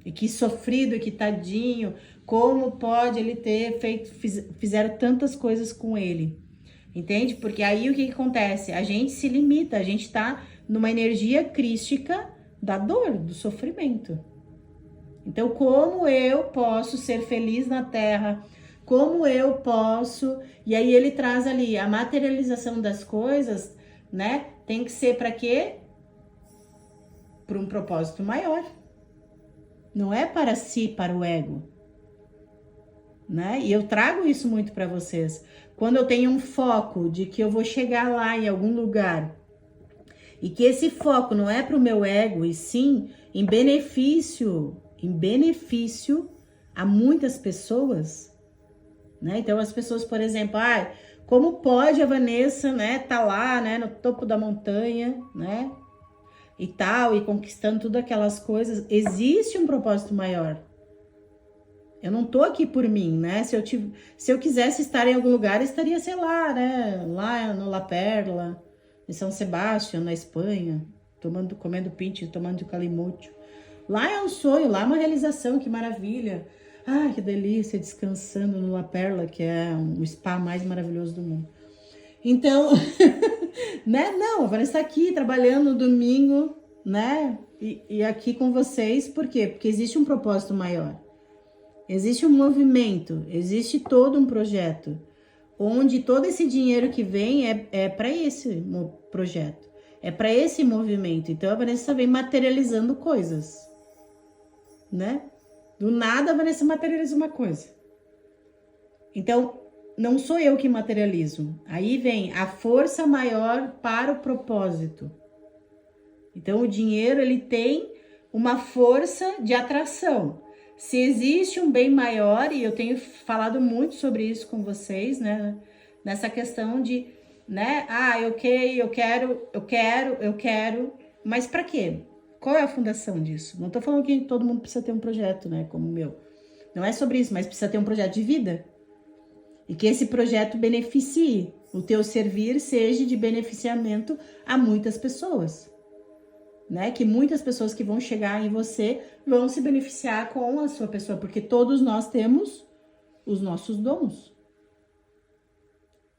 E que sofrido, que tadinho, como pode ele ter feito, fizeram tantas coisas com ele, entende? Porque aí o que acontece? A gente se limita, a gente tá numa energia crística da dor, do sofrimento. Então, como eu posso ser feliz na Terra? Como eu posso... E aí ele traz ali a materialização das coisas, né? Tem que ser para quê? Para um propósito maior. Não é para si, para o ego. né? E eu trago isso muito para vocês. Quando eu tenho um foco de que eu vou chegar lá em algum lugar e que esse foco não é para o meu ego, e sim em benefício a muitas pessoas, né? Então as pessoas, por exemplo, como pode a Vanessa, né, tá lá, né, no topo da montanha, né, e tal, e conquistando tudo aquelas coisas. Existe um propósito maior. Eu não tô aqui por mim, né? Se eu quisesse estar em algum lugar, eu estaria, sei lá, né, lá no La Perla, em São Sebastião, na Espanha, comendo pinche, tomando calimocho. Lá é um sonho, lá é uma realização, que maravilha. Ai, que delícia, descansando no La Perla, que é o spa mais maravilhoso do mundo. Então, né? Não, a Vanessa está aqui trabalhando no domingo, né? E aqui com vocês, por quê? Porque existe um propósito maior. Existe um movimento, existe todo um projeto, onde todo esse dinheiro que vem é para esse projeto, é para esse movimento. Então a Vanessa vem materializando coisas, né? Do nada a Vanessa materializa uma coisa. Então, não sou eu que materializo. Aí vem a força maior para o propósito. Então, o dinheiro, ele tem uma força de atração. Se existe um bem maior, e eu tenho falado muito sobre isso com vocês, né? Nessa questão de, né? Eu quero. Mas para quê? Qual é a fundação disso? Não tô falando que todo mundo precisa ter um projeto, né? Como o meu. Não é sobre isso, mas precisa ter um projeto de vida. E que esse projeto beneficie. O teu servir seja de beneficiamento a muitas pessoas. Né? Que muitas pessoas que vão chegar em você vão se beneficiar com a sua pessoa. Porque todos nós temos os nossos dons.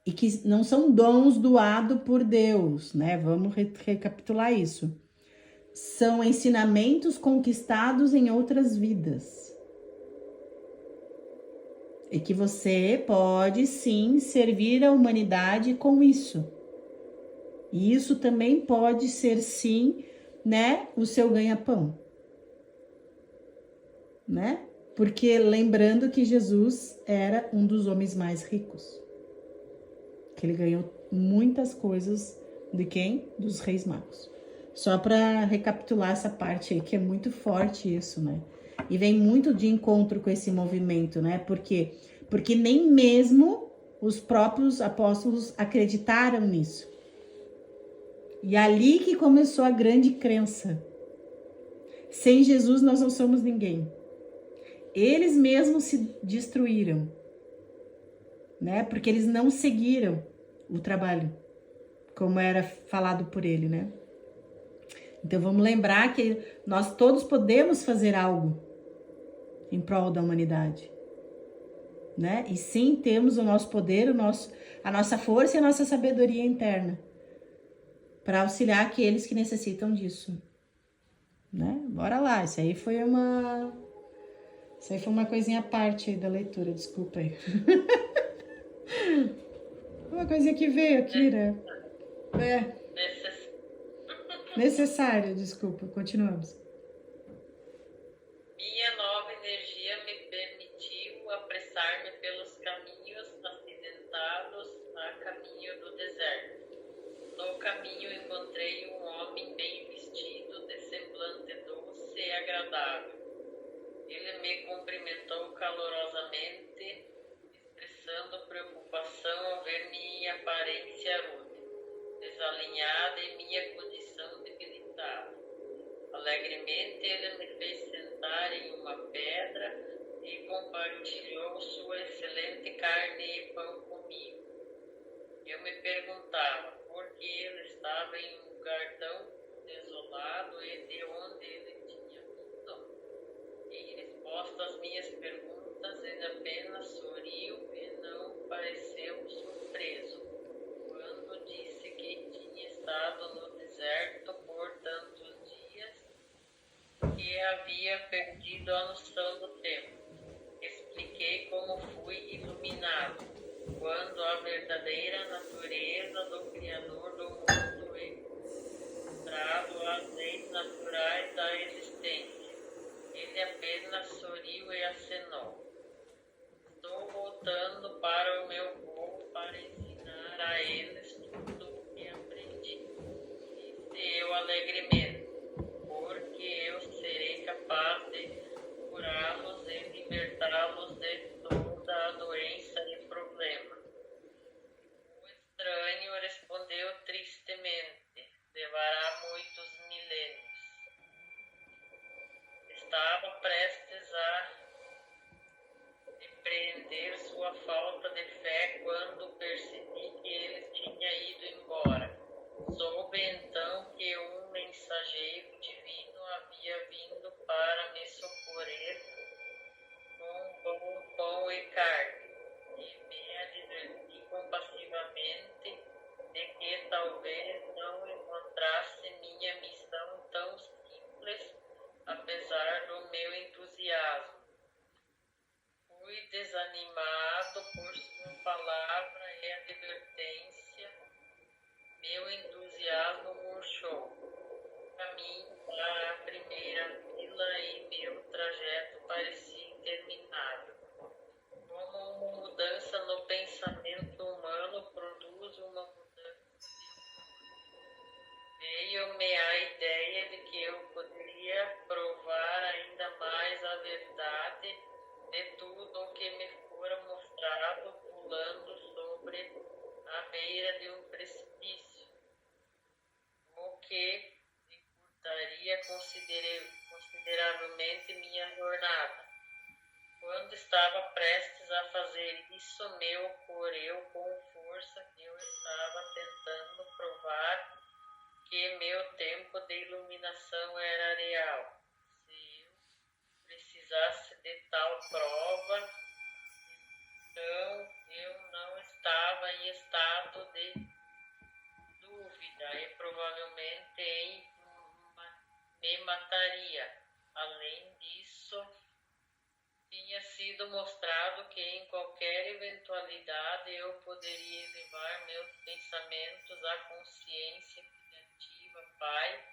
E que não são dons doados por Deus, né? Vamos recapitular isso. São ensinamentos conquistados em outras vidas. E que você pode, sim, servir a humanidade com isso. E isso também pode ser, sim, né, o seu ganha-pão. Né? Porque lembrando que Jesus era um dos homens mais ricos. Que ele ganhou muitas coisas de quem? Dos reis magos. Só para recapitular essa parte aí, que é muito forte isso, né? E vem muito de encontro com esse movimento, né? Porque nem mesmo os próprios apóstolos acreditaram nisso. E ali que começou a grande crença. Sem Jesus nós não somos ninguém. Eles mesmos se destruíram, né? Porque eles não seguiram o trabalho, como era falado por ele, né? Então vamos lembrar que nós todos podemos fazer algo em prol da humanidade, né? E sim, temos o nosso poder, a nossa força e a nossa sabedoria interna para auxiliar aqueles que necessitam disso, né? Bora lá, isso aí foi uma coisinha à parte aí da leitura, desculpa aí. Uma coisinha que veio aqui, né? Necessário, desculpa, continuamos. Minha nova energia me permitiu apressar-me pelos caminhos acidentados a caminho do deserto. No caminho encontrei um homem bem vestido, de semblante doce e agradável. Ele me cumprimentou calorosamente, expressando preocupação ao ver minha aparência rude, desalinhada e minha condição debilitada. Alegremente ele me fez sentar em uma pedra e compartilhou sua excelente carne e pão comigo. Eu me perguntava por que ele estava em um lugar tão desolado e de onde ele tinha vindo. Em resposta às minhas perguntas, ele apenas sorriu e não pareceu surpreso quando disse que tinha estado no deserto por tantos dias que havia perdido a noção do tempo. Expliquei como fui iluminado, quando a verdadeira natureza do Criador do mundo é encontrado as leis naturais da existência. Ele apenas sorriu e acenou. Estou voltando para o meu povo para ensinar a eles tudo o que aprendi. Disse eu alegremente, porque eu serei capaz de curá-los e libertá-los de toda a doença e problema. O estranho respondeu tristemente, levará muitos milênios. Estava prestes a repreender sua falta de fé quando percebi que ele tinha ido embora. Soube então que um mensageiro divino havia vindo para me socorrer com bom pão e carne, e me adverti compassivamente de que talvez não encontrasse minha missão tão simples, apesar do meu entusiasmo. Fui desanimado por sua palavra e advertência. Meu entusiasmo murchou. O caminho para a primeira vila e meu trajeto parecia interminável. Como uma mudança no pensamento humano produz uma mudança veio-me a ideia de que eu poderia provar ainda mais a verdade de tudo o que me fora mostrado pulando sobre a beira de um precipício, o que encurtaria consideravelmente minha jornada. Quando estava prestes a fazer isso, me ocorreu com força que eu estava tentando provar que meu tempo de iluminação era real. Se eu precisasse de tal prova, então eu não estava em estado de dúvida e provavelmente me mataria. Além disso, tinha sido mostrado que em qualquer eventualidade eu poderia elevar meus pensamentos à consciência criativa Pai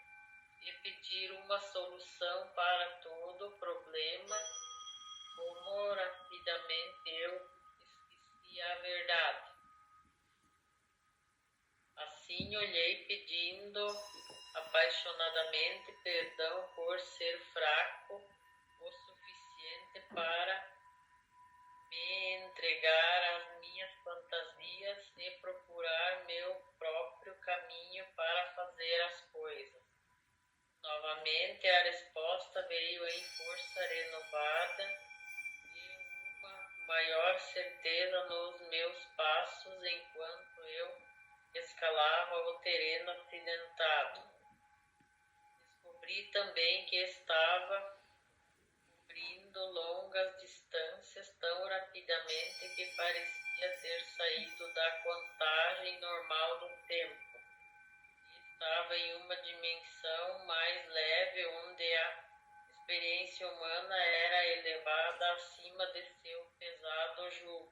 e pedir uma solução para todo o problema. Como rapidamente eu esqueci a verdade. Assim olhei pedindo apaixonadamente perdão por ser fraco o suficiente para me entregar às minhas fantasias e procurar meu próprio caminho para fazer as coisas. Novamente a resposta veio em força renovada e uma maior certeza nos meus passos enquanto eu escalava o terreno acidentado. Descobri também que estava cobrindo longas distâncias tão rapidamente que parecia ter saído da contagem normal do tempo. Estava em uma dimensão mais leve, onde a experiência humana era elevada acima de seu pesado jugo.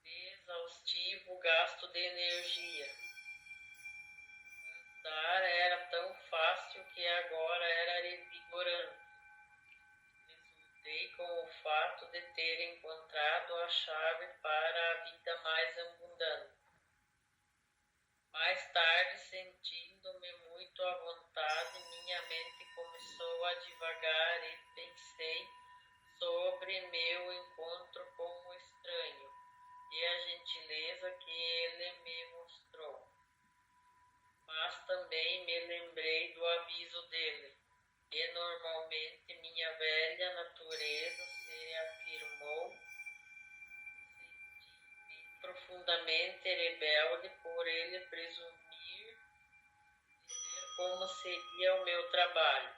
Exaustivo gasto de energia. Andar era tão fácil que agora era revigorante. Resultei com o fato de ter encontrado a chave para a vida mais abundante. Mais tarde, sentindo-me muito à vontade, minha mente começou a divagar e pensei sobre meu encontro com o estranho e a gentileza que ele me mostrou. Mas também me lembrei do aviso dele, e normalmente minha velha natureza se reafirmou. Senti-me profundamente rebelde por ele presumir dizer como seria o meu trabalho.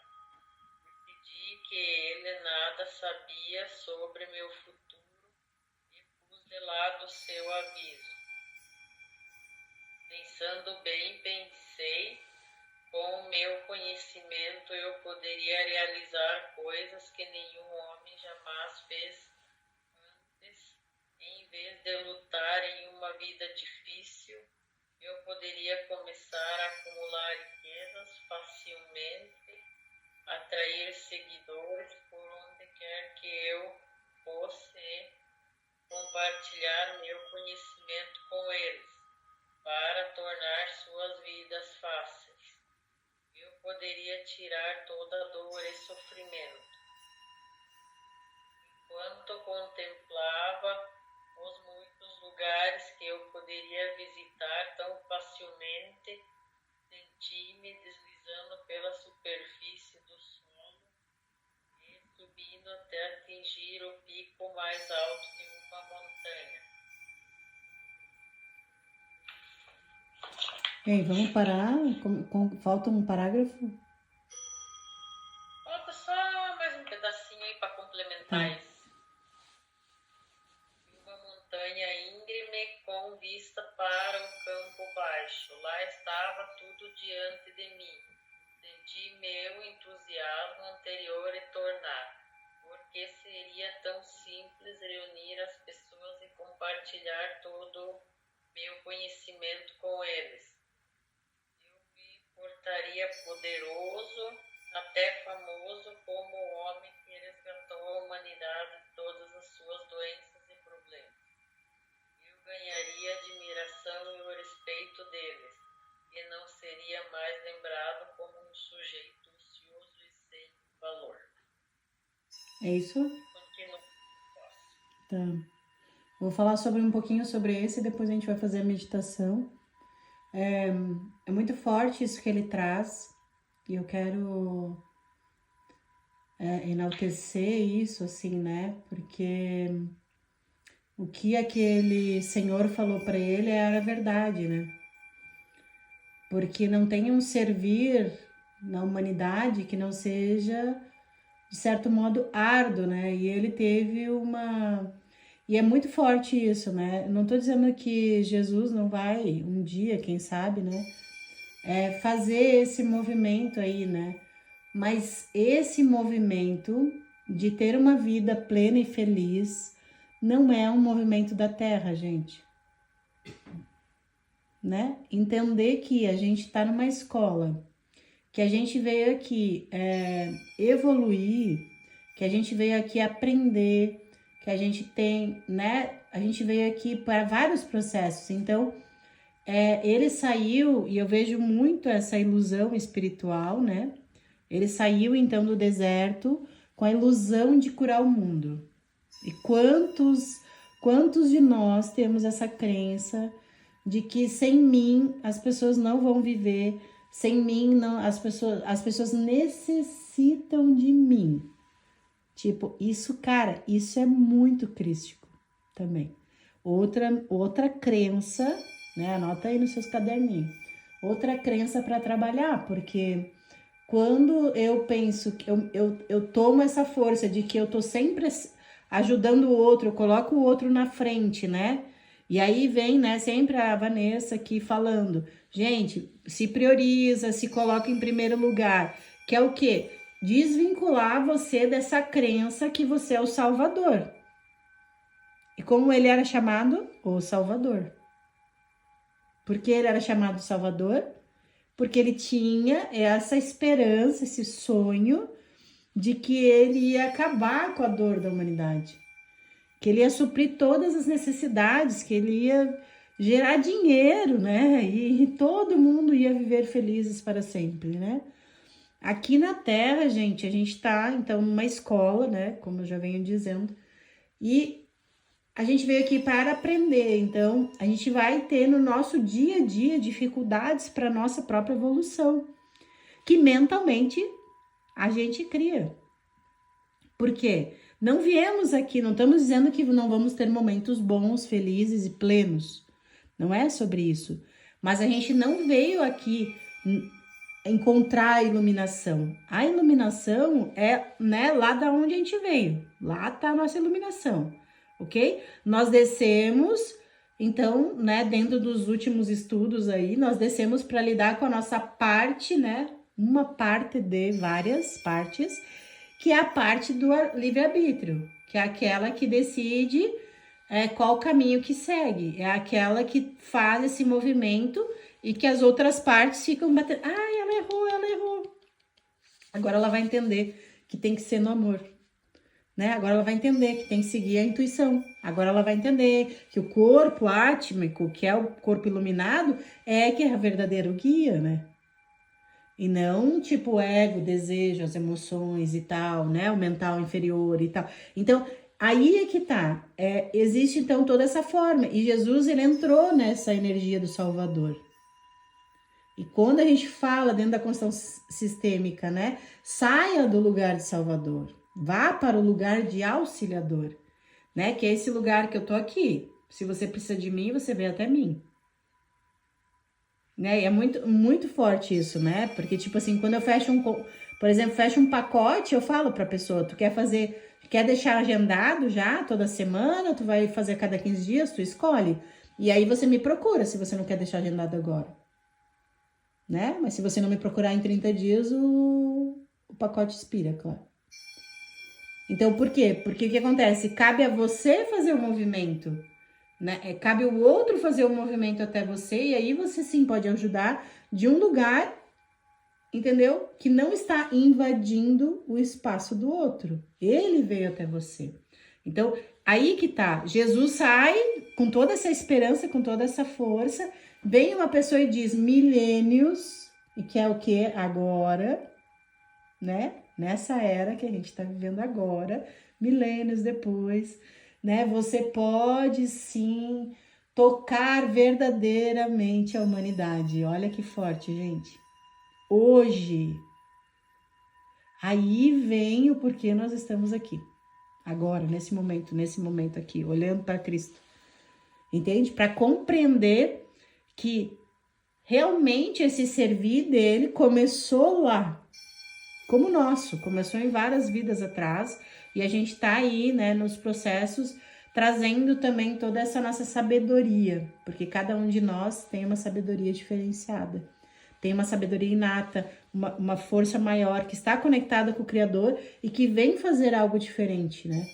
Decidi que ele nada sabia sobre meu futuro e pus de lado seu aviso. Pensando bem, pensei, com o meu conhecimento eu poderia realizar coisas que nenhum homem jamais fez antes. Em vez de lutar em uma vida difícil, eu poderia começar a acumular riquezas facilmente, atrair seguidores por onde quer que eu fosse, compartilhar meu conhecimento com eles, para tornar suas vidas fáceis. Eu poderia tirar toda dor e sofrimento. Enquanto contemplava os muitos lugares que eu poderia visitar tão facilmente, senti-me deslizando pela superfície do solo e subindo até atingir o pico mais alto de uma montanha. Ei, vamos parar? Falta um parágrafo? Falta só mais um pedacinho aí para complementar isso. Uma montanha íngreme com vista para o campo baixo. Lá estava tudo diante de mim. Senti meu entusiasmo anterior retornar, porque seria tão simples reunir as pessoas e compartilhar todo meu conhecimento com eles. Eu me portaria poderoso, até famoso, como o homem que resgatou a humanidade de todas as suas doenças e problemas. Eu ganharia a admiração e o respeito deles, e não seria mais lembrado como um sujeito ocioso e sem valor. É isso? Continua. Tá. Vou falar um pouquinho sobre esse e depois a gente vai fazer a meditação. É muito forte isso que ele traz e eu quero enaltecer isso, assim, né? Porque o que aquele senhor falou para ele era verdade, né? Porque não tem um servir na humanidade que não seja, de certo modo, árduo, né? E ele teve uma... E é muito forte isso, né? Não tô dizendo que Jesus não vai, um dia, quem sabe, né? Fazer esse movimento aí, né? Mas esse movimento de ter uma vida plena e feliz não é um movimento da Terra, gente. Né? Entender que a gente está numa escola, que a gente veio aqui evoluir, que a gente veio aqui aprender, que a gente tem, né? A gente veio aqui para vários processos. Então, ele saiu, e eu vejo muito essa ilusão espiritual, né? Ele saiu, então, do deserto com a ilusão de curar o mundo. E quantos de nós temos essa crença de que sem mim as pessoas não vão viver, sem mim não, as pessoas necessitam de mim. Tipo, isso, cara, isso é muito crístico também. Outra crença, né? Anota aí nos seus caderninhos. Outra crença para trabalhar, porque quando eu penso que eu tomo essa força de que eu tô sempre ajudando o outro, eu coloco o outro na frente, né? E aí vem, né, sempre a Vanessa aqui falando, gente, se prioriza, se coloca em primeiro lugar, que é o quê? Desvincular você dessa crença que você é o Salvador. E como ele era chamado? O Salvador. Por que ele era chamado Salvador? Porque ele tinha essa esperança, esse sonho de que ele ia acabar com a dor da humanidade, que ele ia suprir todas as necessidades, que ele ia gerar dinheiro, né? E todo mundo ia viver felizes para sempre, né? Aqui na Terra, gente, a gente tá, então, numa escola, né? Como eu já venho dizendo, e a gente veio aqui para aprender, então a gente vai ter no nosso dia a dia dificuldades para nossa própria evolução, que mentalmente a gente cria. Por quê? Não viemos aqui, não estamos dizendo que não vamos ter momentos bons, felizes e plenos. Não é sobre isso. Mas a gente não veio aqui encontrar a iluminação. A iluminação é, né, lá da onde a gente veio. Lá tá a nossa iluminação. Ok? Nós descemos, então, né, dentro dos últimos estudos aí, nós descemos para lidar com a nossa parte, né, uma parte de várias partes, que é a parte do livre-arbítrio, que é aquela que decide qual caminho que segue, é aquela que faz esse movimento e que as outras partes ficam batendo, ela errou. Agora ela vai entender que tem que ser no amor. né? Agora ela vai entender que tem que seguir a intuição. Agora ela vai entender que o corpo átmico, que é o corpo iluminado, que é o verdadeiro guia, né? E não tipo o ego, desejo, as emoções e tal, né? O mental inferior e tal. Então, aí é que tá. Existe então toda essa forma. E Jesus, ele entrou nessa energia do Salvador. E quando a gente fala dentro da construção sistêmica, né? Saia do lugar de Salvador. Vá para o lugar de auxiliador, né? Que é esse lugar que eu tô aqui. Se você precisa de mim, você vem até mim. Né? E é muito, muito forte isso, né? Porque, tipo assim, quando eu fecho por exemplo, fecho um pacote, eu falo pra pessoa, tu quer deixar agendado já toda semana, tu vai fazer a cada 15 dias, tu escolhe. E aí você me procura se você não quer deixar agendado agora. Né? Mas se você não me procurar em 30 dias, o pacote expira, claro. Então, por quê? Porque o que acontece? Cabe a você fazer o movimento, né? Cabe o outro fazer o movimento até você, e aí você sim pode ajudar de um lugar, entendeu? Que não está invadindo o espaço do outro. Ele veio até você. Então, aí que tá. Jesus sai com toda essa esperança, com toda essa força. Vem uma pessoa e diz milênios, e que é o que agora, né? Nessa era que a gente está vivendo agora, milênios depois, né? Você pode sim tocar verdadeiramente a humanidade. Olha que forte, gente. Hoje, aí vem o porquê nós estamos aqui. Agora, nesse momento aqui, olhando para Cristo. Entende? Para compreender que realmente esse servir dele começou lá. Como o nosso, começou em várias vidas atrás, e a gente tá aí, né, nos processos, trazendo também toda essa nossa sabedoria, porque cada um de nós tem uma sabedoria diferenciada, tem uma sabedoria inata, uma força maior, que está conectada com o Criador e que vem fazer algo diferente, né?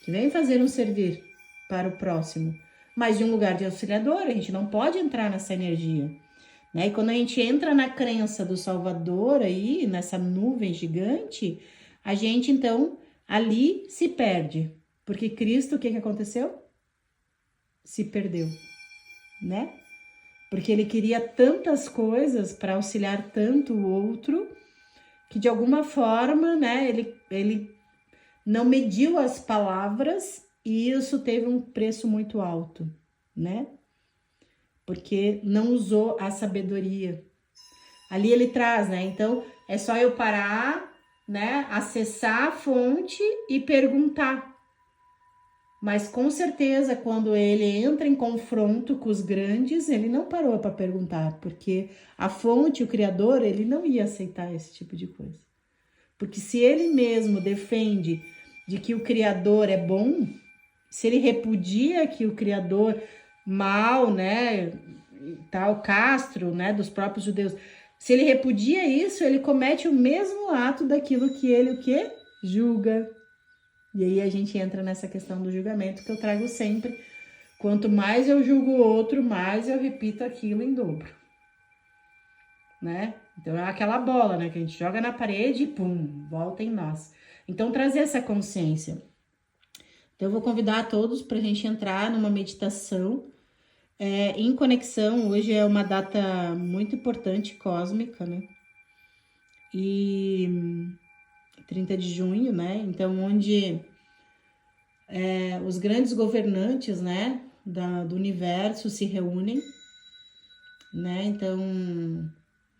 Que vem fazer um servir para o próximo, mas de um lugar de auxiliador, a gente não pode entrar nessa energia. Né? E quando a gente entra na crença do Salvador aí, nessa nuvem gigante, a gente então ali se perde. Porque Cristo, o que aconteceu? Se perdeu, né? Porque ele queria tantas coisas para auxiliar tanto o outro, que de alguma forma, né, ele não mediu as palavras e isso teve um preço muito alto, né? Porque não usou a sabedoria. Ali ele traz, né? Então, é só eu parar, né? Acessar a fonte e perguntar. Mas, com certeza, quando ele entra em confronto com os grandes, ele não parou para perguntar, porque a fonte, o Criador, ele não ia aceitar esse tipo de coisa. Porque se ele mesmo defende de que o Criador é bom, se ele repudia que o Criador mal, né, tal, castro, né, dos próprios judeus, se ele repudia isso, ele comete o mesmo ato daquilo que ele, o quê? Julga. E aí a gente entra nessa questão do julgamento que eu trago sempre. Quanto mais eu julgo o outro, mais eu repito aquilo em dobro. Né? Então é aquela bola, né, que a gente joga na parede e pum, volta em nós. Então trazer essa consciência. Então eu vou convidar a todos para a gente entrar numa meditação em conexão. Hoje é uma data muito importante, cósmica, né? E 30 de junho, né? Então, onde os grandes governantes, né, do universo se reúnem, né? Então,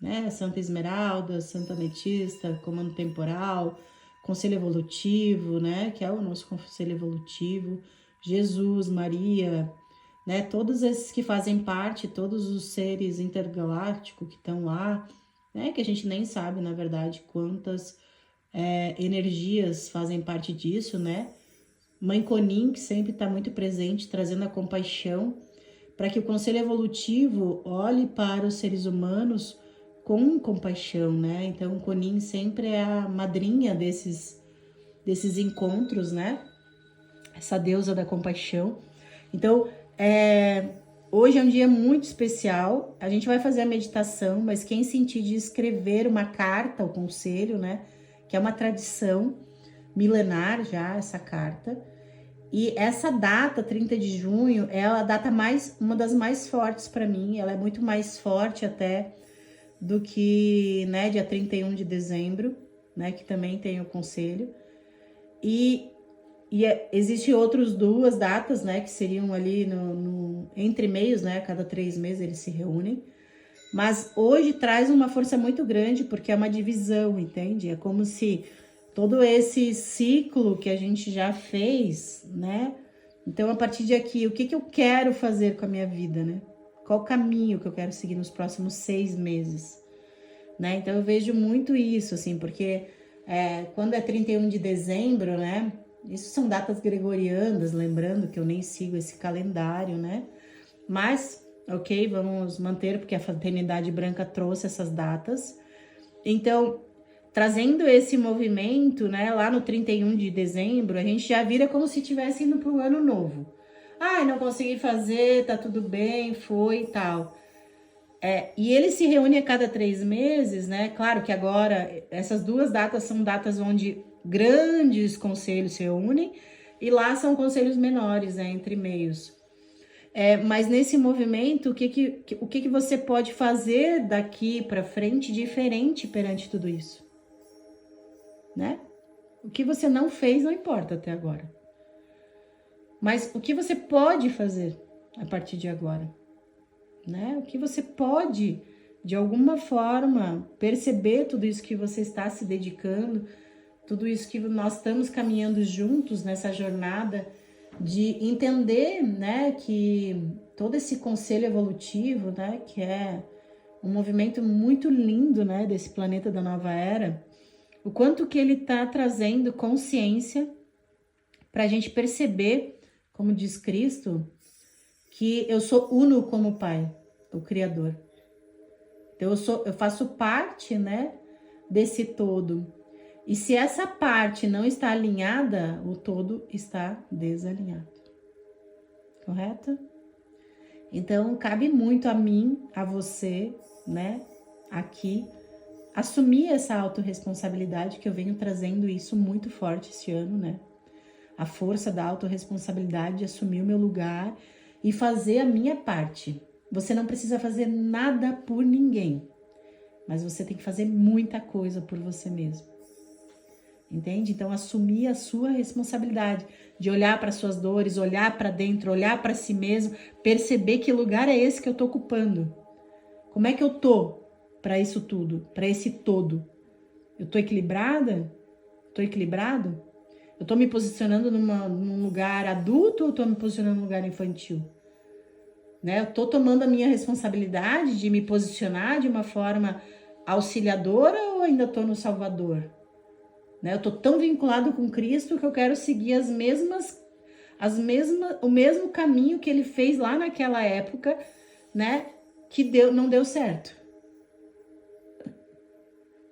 né, Santa Esmeralda, Santa Ametista, Comando Temporal, Conselho Evolutivo, né, que é o nosso Conselho Evolutivo, Jesus, Maria, né, todos esses que fazem parte, todos os seres intergalácticos que estão lá, né, que a gente nem sabe, na verdade, quantas energias fazem parte disso, né, Mãe Konin, que sempre está muito presente, trazendo a compaixão, para que o Conselho Evolutivo olhe para os seres humanos com compaixão, né? Então, Konin sempre é a madrinha desses encontros, né? Essa deusa da compaixão. Então, hoje é um dia muito especial. A gente vai fazer a meditação, mas quem sentir de escrever uma carta ao conselho, né? Que é uma tradição, milenar já, essa carta. E essa data, 30 de junho, é a data uma das mais fortes para mim. Ela é muito mais forte até do que, né, dia 31 de dezembro, né, que também tem o conselho. Existem outras duas datas, né, que seriam ali entre meios, né, a cada 3 meses eles se reúnem. Mas hoje traz uma força muito grande, porque é uma divisão, entende? É como se todo esse ciclo que a gente já fez, né? Então, a partir de aqui, o que eu quero fazer com a minha vida, né? Qual o caminho que eu quero seguir nos próximos 6 meses, né? Então, eu vejo muito isso, assim, porque quando é 31 de dezembro, né? Isso são datas gregorianas, lembrando que eu nem sigo esse calendário, né? Mas, ok, vamos manter, porque a Fraternidade Branca trouxe essas datas. Então, trazendo esse movimento, né, lá no 31 de dezembro, a gente já vira como se estivesse indo para o ano novo. Ai, não consegui fazer, tá tudo bem, foi e tal. E ele se reúne a cada 3 meses, né? Claro que agora essas duas datas são datas onde grandes conselhos se reúnem, e lá são conselhos menores, né, entre meios. Mas nesse movimento, o que você pode fazer daqui para frente diferente perante tudo isso? Né? O que você não fez não importa até agora. Mas o que você pode fazer a partir de agora? Né? O que você pode, de alguma forma, perceber tudo isso que você está se dedicando, tudo isso que nós estamos caminhando juntos nessa jornada de entender, né, que todo esse conselho evolutivo, né, que é um movimento muito lindo, né, desse planeta da nova era, o quanto que ele está trazendo consciência para a gente perceber, como diz Cristo, que eu sou uno como Pai, o Criador. Então eu faço parte, né, desse todo. E se essa parte não está alinhada, o todo está desalinhado. Correto? Então, cabe muito a mim, a você, né, aqui, assumir essa autorresponsabilidade, que eu venho trazendo isso muito forte esse ano, né? A força da autorresponsabilidade de assumir o meu lugar e fazer a minha parte. Você não precisa fazer nada por ninguém, mas você tem que fazer muita coisa por você mesmo. Entende? Então, assumir a sua responsabilidade de olhar para suas dores, olhar para dentro, olhar para si mesmo, perceber que lugar é esse que eu tô ocupando. Como é que eu tô para isso tudo, para esse todo? Eu tô equilibrada? Tô equilibrado? Eu tô me posicionando num lugar adulto ou tô me posicionando num lugar infantil? Né? Eu tô tomando a minha responsabilidade de me posicionar de uma forma auxiliadora ou ainda tô no salvador? Né? Eu tô tão vinculado com Cristo que eu quero seguir o mesmo caminho que ele fez lá naquela época, né? Que não deu certo.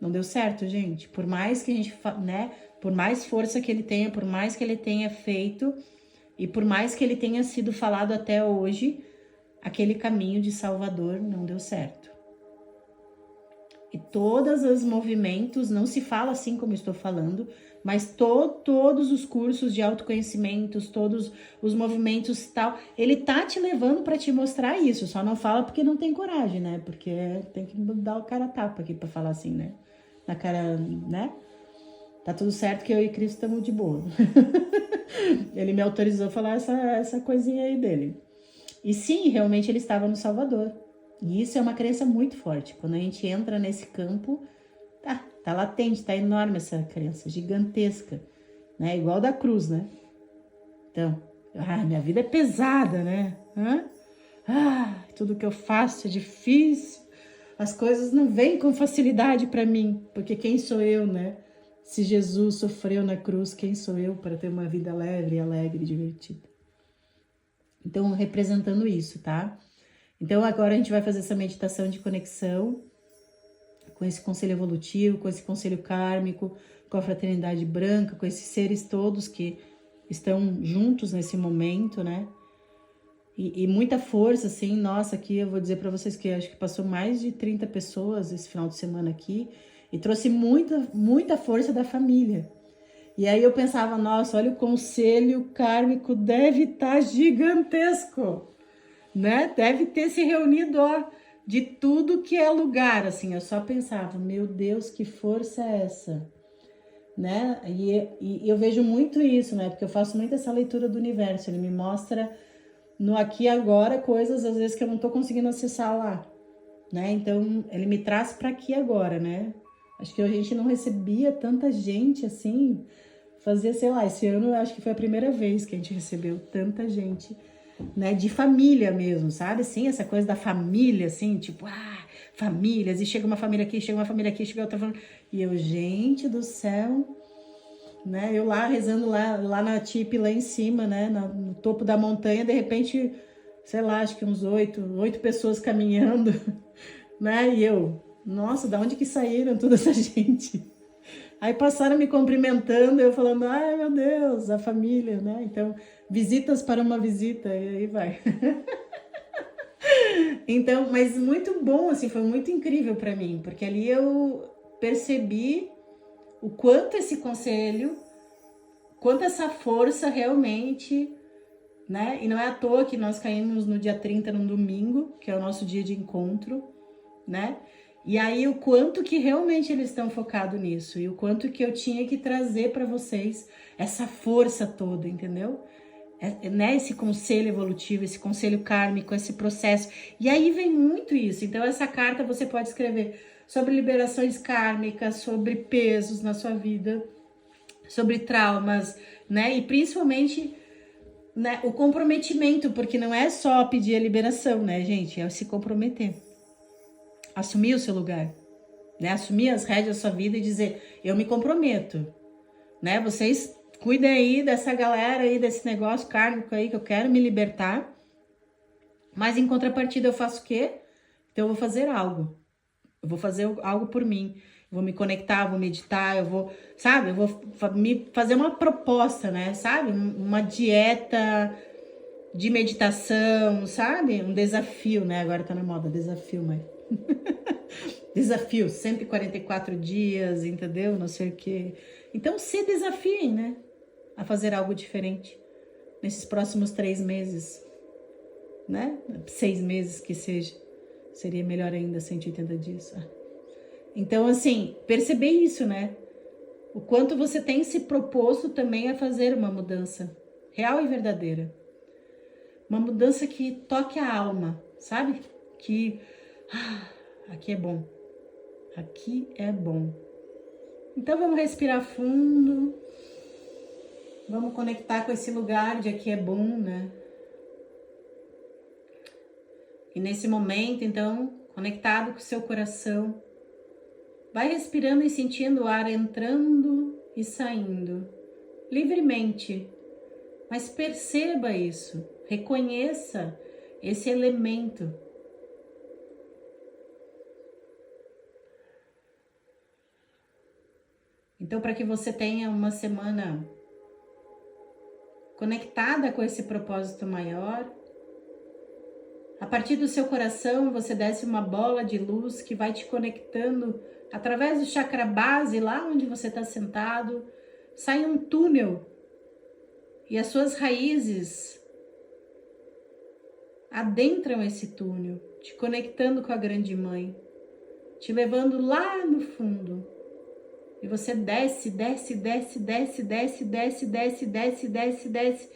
Não deu certo, gente. Por mais que a gente, né? Por mais força que ele tenha, por mais que ele tenha feito e por mais que ele tenha sido falado até hoje, aquele caminho de Salvador não deu certo. E todos os movimentos, não se fala assim como estou falando, mas todos os cursos de autoconhecimentos, todos os movimentos e tal, ele tá te levando para te mostrar isso, só não fala porque não tem coragem, né? Porque tem que dar o cara a tapa aqui para falar assim, né? Na cara, né? Tá tudo certo que eu e Cristo estamos de boa. Ele me autorizou a falar essa coisinha aí dele. E sim, realmente ele estava no Salvador. E isso é uma crença muito forte. Quando a gente entra nesse campo, tá latente, tá enorme essa crença, gigantesca, né? Igual da cruz, né? Então, minha vida é pesada, né? Tudo que eu faço é difícil. As coisas não vêm com facilidade para mim, porque quem sou eu, né? Se Jesus sofreu na cruz, quem sou eu para ter uma vida leve, alegre e divertida? Então, representando isso, tá? Então, agora a gente vai fazer essa meditação de conexão com esse conselho evolutivo, com esse conselho kármico, com a fraternidade branca, com esses seres todos que estão juntos nesse momento, né? E muita força, assim, nossa, aqui eu vou dizer para vocês que acho que passou mais de 30 pessoas esse final de semana aqui e trouxe muita força da família. E aí eu pensava, nossa, olha, o conselho kármico deve estar gigantesco, né? Deve ter se reunido, ó, de tudo que é lugar, assim. Eu só pensava, meu Deus, que força é essa? Né? E eu vejo muito isso, né? Porque eu faço muito essa leitura do universo. Ele me mostra no aqui e agora coisas, às vezes, que eu não tô conseguindo acessar lá, né? Então, ele me traz para aqui agora, né? Acho que a gente não recebia tanta gente assim. Fazia, sei lá, esse ano eu acho que foi a primeira vez que a gente recebeu tanta gente, né? De família mesmo, sabe? Sim, essa coisa da família, assim, tipo, famílias, e chega uma família aqui, chega uma família aqui, chega outra família. E eu, gente do céu, né? Eu lá rezando lá na tipe, lá em cima, né? No topo da montanha, de repente, sei lá, acho que uns oito pessoas caminhando, né? E eu, nossa, da onde que saíram toda essa gente? Aí passaram me cumprimentando, eu falando, ai meu Deus, a família, né? Então, visitas para uma visita, e aí vai. Então, mas muito bom, assim, foi muito incrível para mim, porque ali eu percebi o quanto esse conselho, quanto essa força realmente, né? E não é à toa que nós caímos no dia 30, num domingo, que é o nosso dia de encontro, né? E aí o quanto que realmente eles estão focados nisso e o quanto que eu tinha que trazer para vocês essa força toda, entendeu? Né? Esse conselho evolutivo, esse conselho kármico, esse processo. E aí vem muito isso. Então essa carta você pode escrever sobre liberações kármicas, sobre pesos na sua vida, sobre traumas, né? E principalmente, né, o comprometimento, porque não é só pedir a liberação, né, gente? É se comprometer. Assumir o seu lugar, né? Assumir as rédeas da sua vida e dizer, eu me comprometo, né? Vocês cuidem aí dessa galera aí, desse negócio kármico aí que eu quero me libertar, mas em contrapartida eu faço o quê? Então eu vou fazer algo. Eu vou fazer algo por mim. Eu vou me conectar, eu vou meditar, eu vou, sabe? Eu vou me fazer uma proposta, né? Sabe? Uma dieta de meditação, sabe? Um desafio, né? Agora tá na moda, desafio, mas... Desafio, 144 dias, entendeu? Não sei o quê. Então, se desafiem, né? A fazer algo diferente nesses próximos 3 meses, né? 6 meses que seja. Seria melhor ainda, 180 dias. Então, assim, perceber isso, né? O quanto você tem se proposto também a fazer uma mudança real e verdadeira. Uma mudança que toque a alma, sabe? Que aqui é bom. Aqui é bom. Então vamos respirar fundo. Vamos conectar com esse lugar de aqui é bom, né? E nesse momento, então, conectado com o seu coração, vai respirando e sentindo o ar entrando e saindo livremente. Mas perceba isso, reconheça esse elemento. Então, para que você tenha uma semana conectada com esse propósito maior, a partir do seu coração, você desce uma bola de luz que vai te conectando através do chakra base, lá onde você está sentado, sai um túnel e as suas raízes adentram esse túnel, te conectando com a Grande Mãe, te levando lá no fundo. E você desce, desce, desce, desce, desce, desce, desce, desce, desce, desce,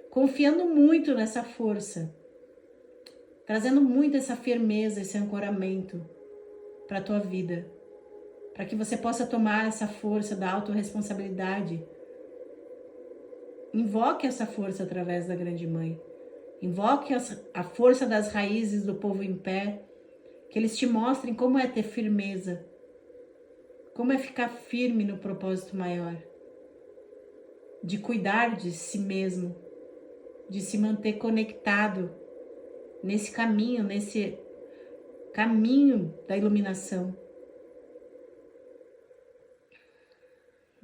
confiando muito nessa força, trazendo muito essa firmeza, esse ancoramento para a tua vida, para que você possa tomar essa força da autorresponsabilidade. Invoque essa força através da Grande Mãe. Invoque a força das raízes do povo em pé, que eles te mostrem como é ter firmeza, como é ficar firme no propósito maior, de cuidar de si mesmo, de se manter conectado nesse caminho da iluminação.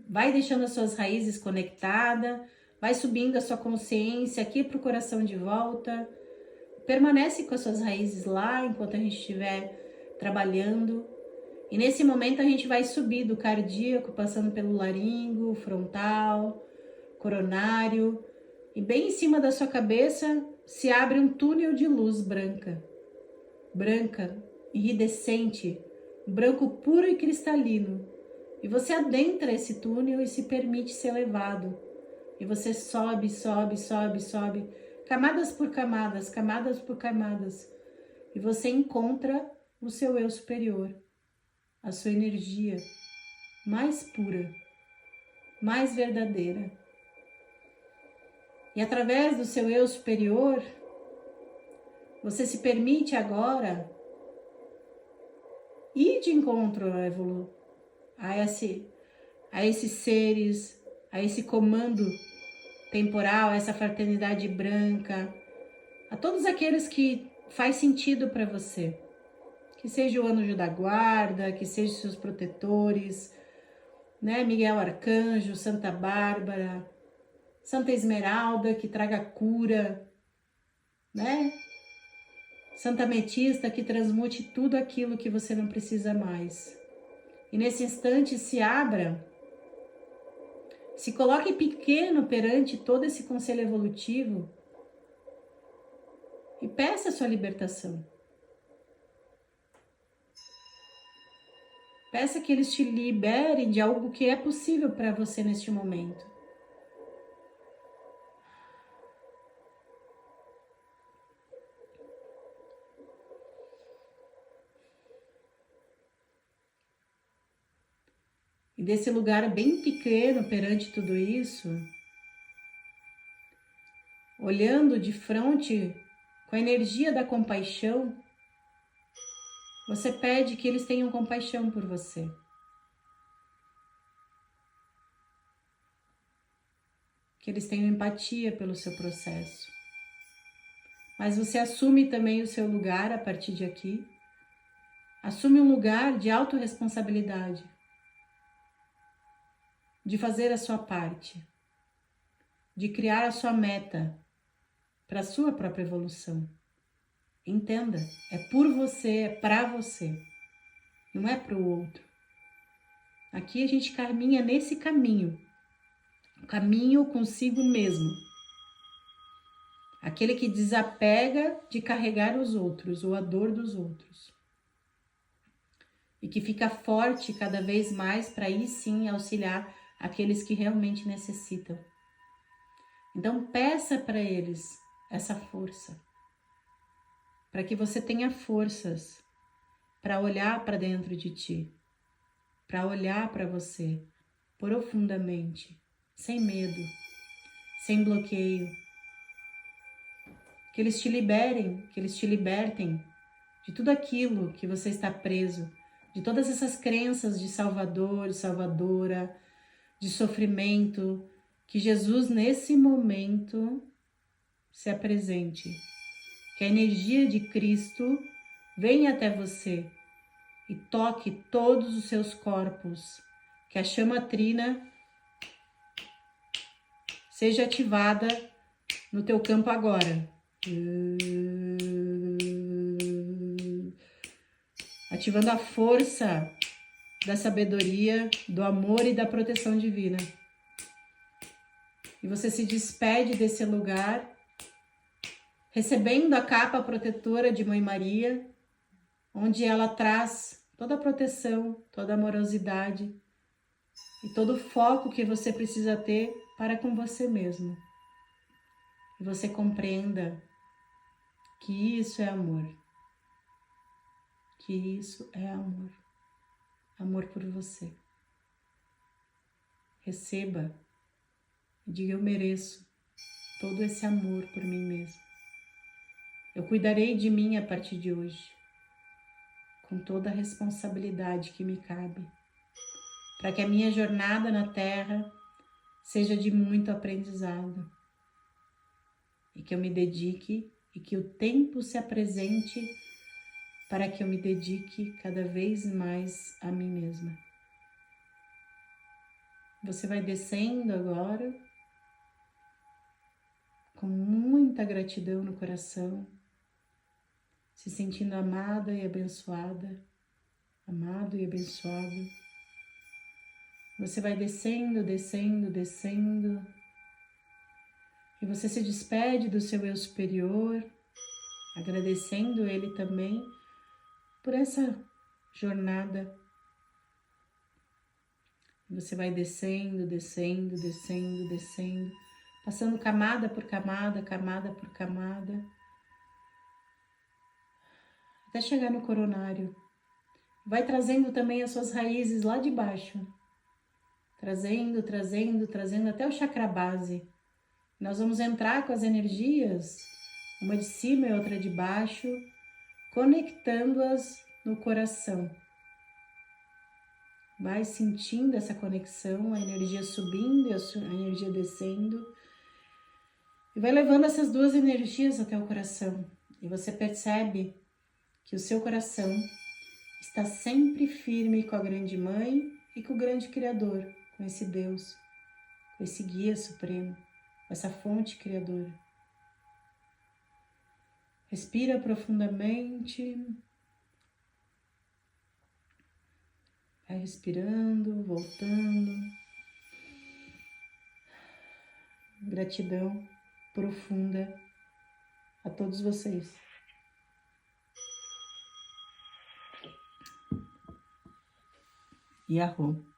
Vai deixando as suas raízes conectadas, vai subindo a sua consciência aqui para o coração de volta. Permanece com as suas raízes lá enquanto a gente estiver trabalhando. E nesse momento a gente vai subir do cardíaco, passando pelo laringo, frontal, coronário, e bem em cima da sua cabeça se abre um túnel de luz branca, iridescente, branco puro e cristalino. E você adentra esse túnel e se permite ser levado. E você sobe, sobe, sobe, sobe, camadas por camadas, camadas por camadas. E você encontra o seu eu superior, a sua energia mais pura, mais verdadeira. E através do seu eu superior, você se permite agora ir de encontro a esses seres, a esse comando temporal, a essa fraternidade branca, a todos aqueles que faz sentido para você. Que seja o anjo da guarda, que sejam seus protetores, né? Miguel Arcanjo, Santa Bárbara, Santa Esmeralda, que traga cura, né? Santa Ametista, que transmute tudo aquilo que você não precisa mais. E nesse instante se abra, se coloque pequeno perante todo esse conselho evolutivo e peça a sua libertação. Peça que eles te liberem de algo que é possível para você neste momento. E desse lugar bem pequeno perante tudo isso, olhando de frente com a energia da compaixão, você pede que eles tenham compaixão por você. Que eles tenham empatia pelo seu processo. Mas você assume também o seu lugar a partir de aqui. Assume um lugar de autorresponsabilidade. De fazer a sua parte. De criar a sua meta para a sua própria evolução. Entenda, é por você, é para você. Não é para o outro. Aqui a gente caminha nesse caminho. O caminho consigo mesmo. Aquele que desapega de carregar os outros ou a dor dos outros. E que fica forte cada vez mais para aí sim auxiliar aqueles que realmente necessitam. Então peça para eles essa força. Para que você tenha forças para olhar para dentro de ti. Para olhar para você profundamente, sem medo, sem bloqueio. Que eles te liberem, que eles te libertem de tudo aquilo que você está preso, de todas essas crenças de salvador, de salvadora, de sofrimento, que Jesus nesse momento se apresente, que a energia de Cristo venha até você e toque todos os seus corpos, que a chama trina seja ativada no teu campo agora. Ativando a força da sabedoria, do amor e da proteção divina. E você se despede desse lugar, recebendo a capa protetora de Mãe Maria, onde ela traz toda a proteção, toda a amorosidade e todo o foco que você precisa ter para com você mesmo. E você compreenda que isso é amor. Que isso é amor. Amor por você. Receba e diga: eu mereço todo esse amor por mim mesmo. Eu cuidarei de mim a partir de hoje, com toda a responsabilidade que me cabe, para que a minha jornada na Terra seja de muito aprendizado e que eu me dedique e que o tempo se apresente para que eu me dedique cada vez mais a mim mesma. Você vai descendo agora com muita gratidão no coração, se sentindo amada e abençoada, amado e abençoado. Você vai descendo, descendo, descendo. E você se despede do seu eu superior, agradecendo ele também por essa jornada. Você vai descendo, descendo, descendo, descendo, passando camada por camada, camada por camada, até chegar no coronário. Vai trazendo também as suas raízes lá de baixo, trazendo, trazendo, trazendo até o chakra base. Nós vamos entrar com as energias, uma de cima e outra de baixo, conectando-as no coração. Vai sentindo essa conexão, a energia subindo e a energia descendo. E vai levando essas duas energias até o coração. E você percebe que o seu coração está sempre firme com a Grande Mãe e com o Grande Criador, com esse Deus, com esse Guia Supremo, com essa fonte criadora. Respira profundamente. Vai respirando, voltando. Gratidão profunda a todos vocês. E arro.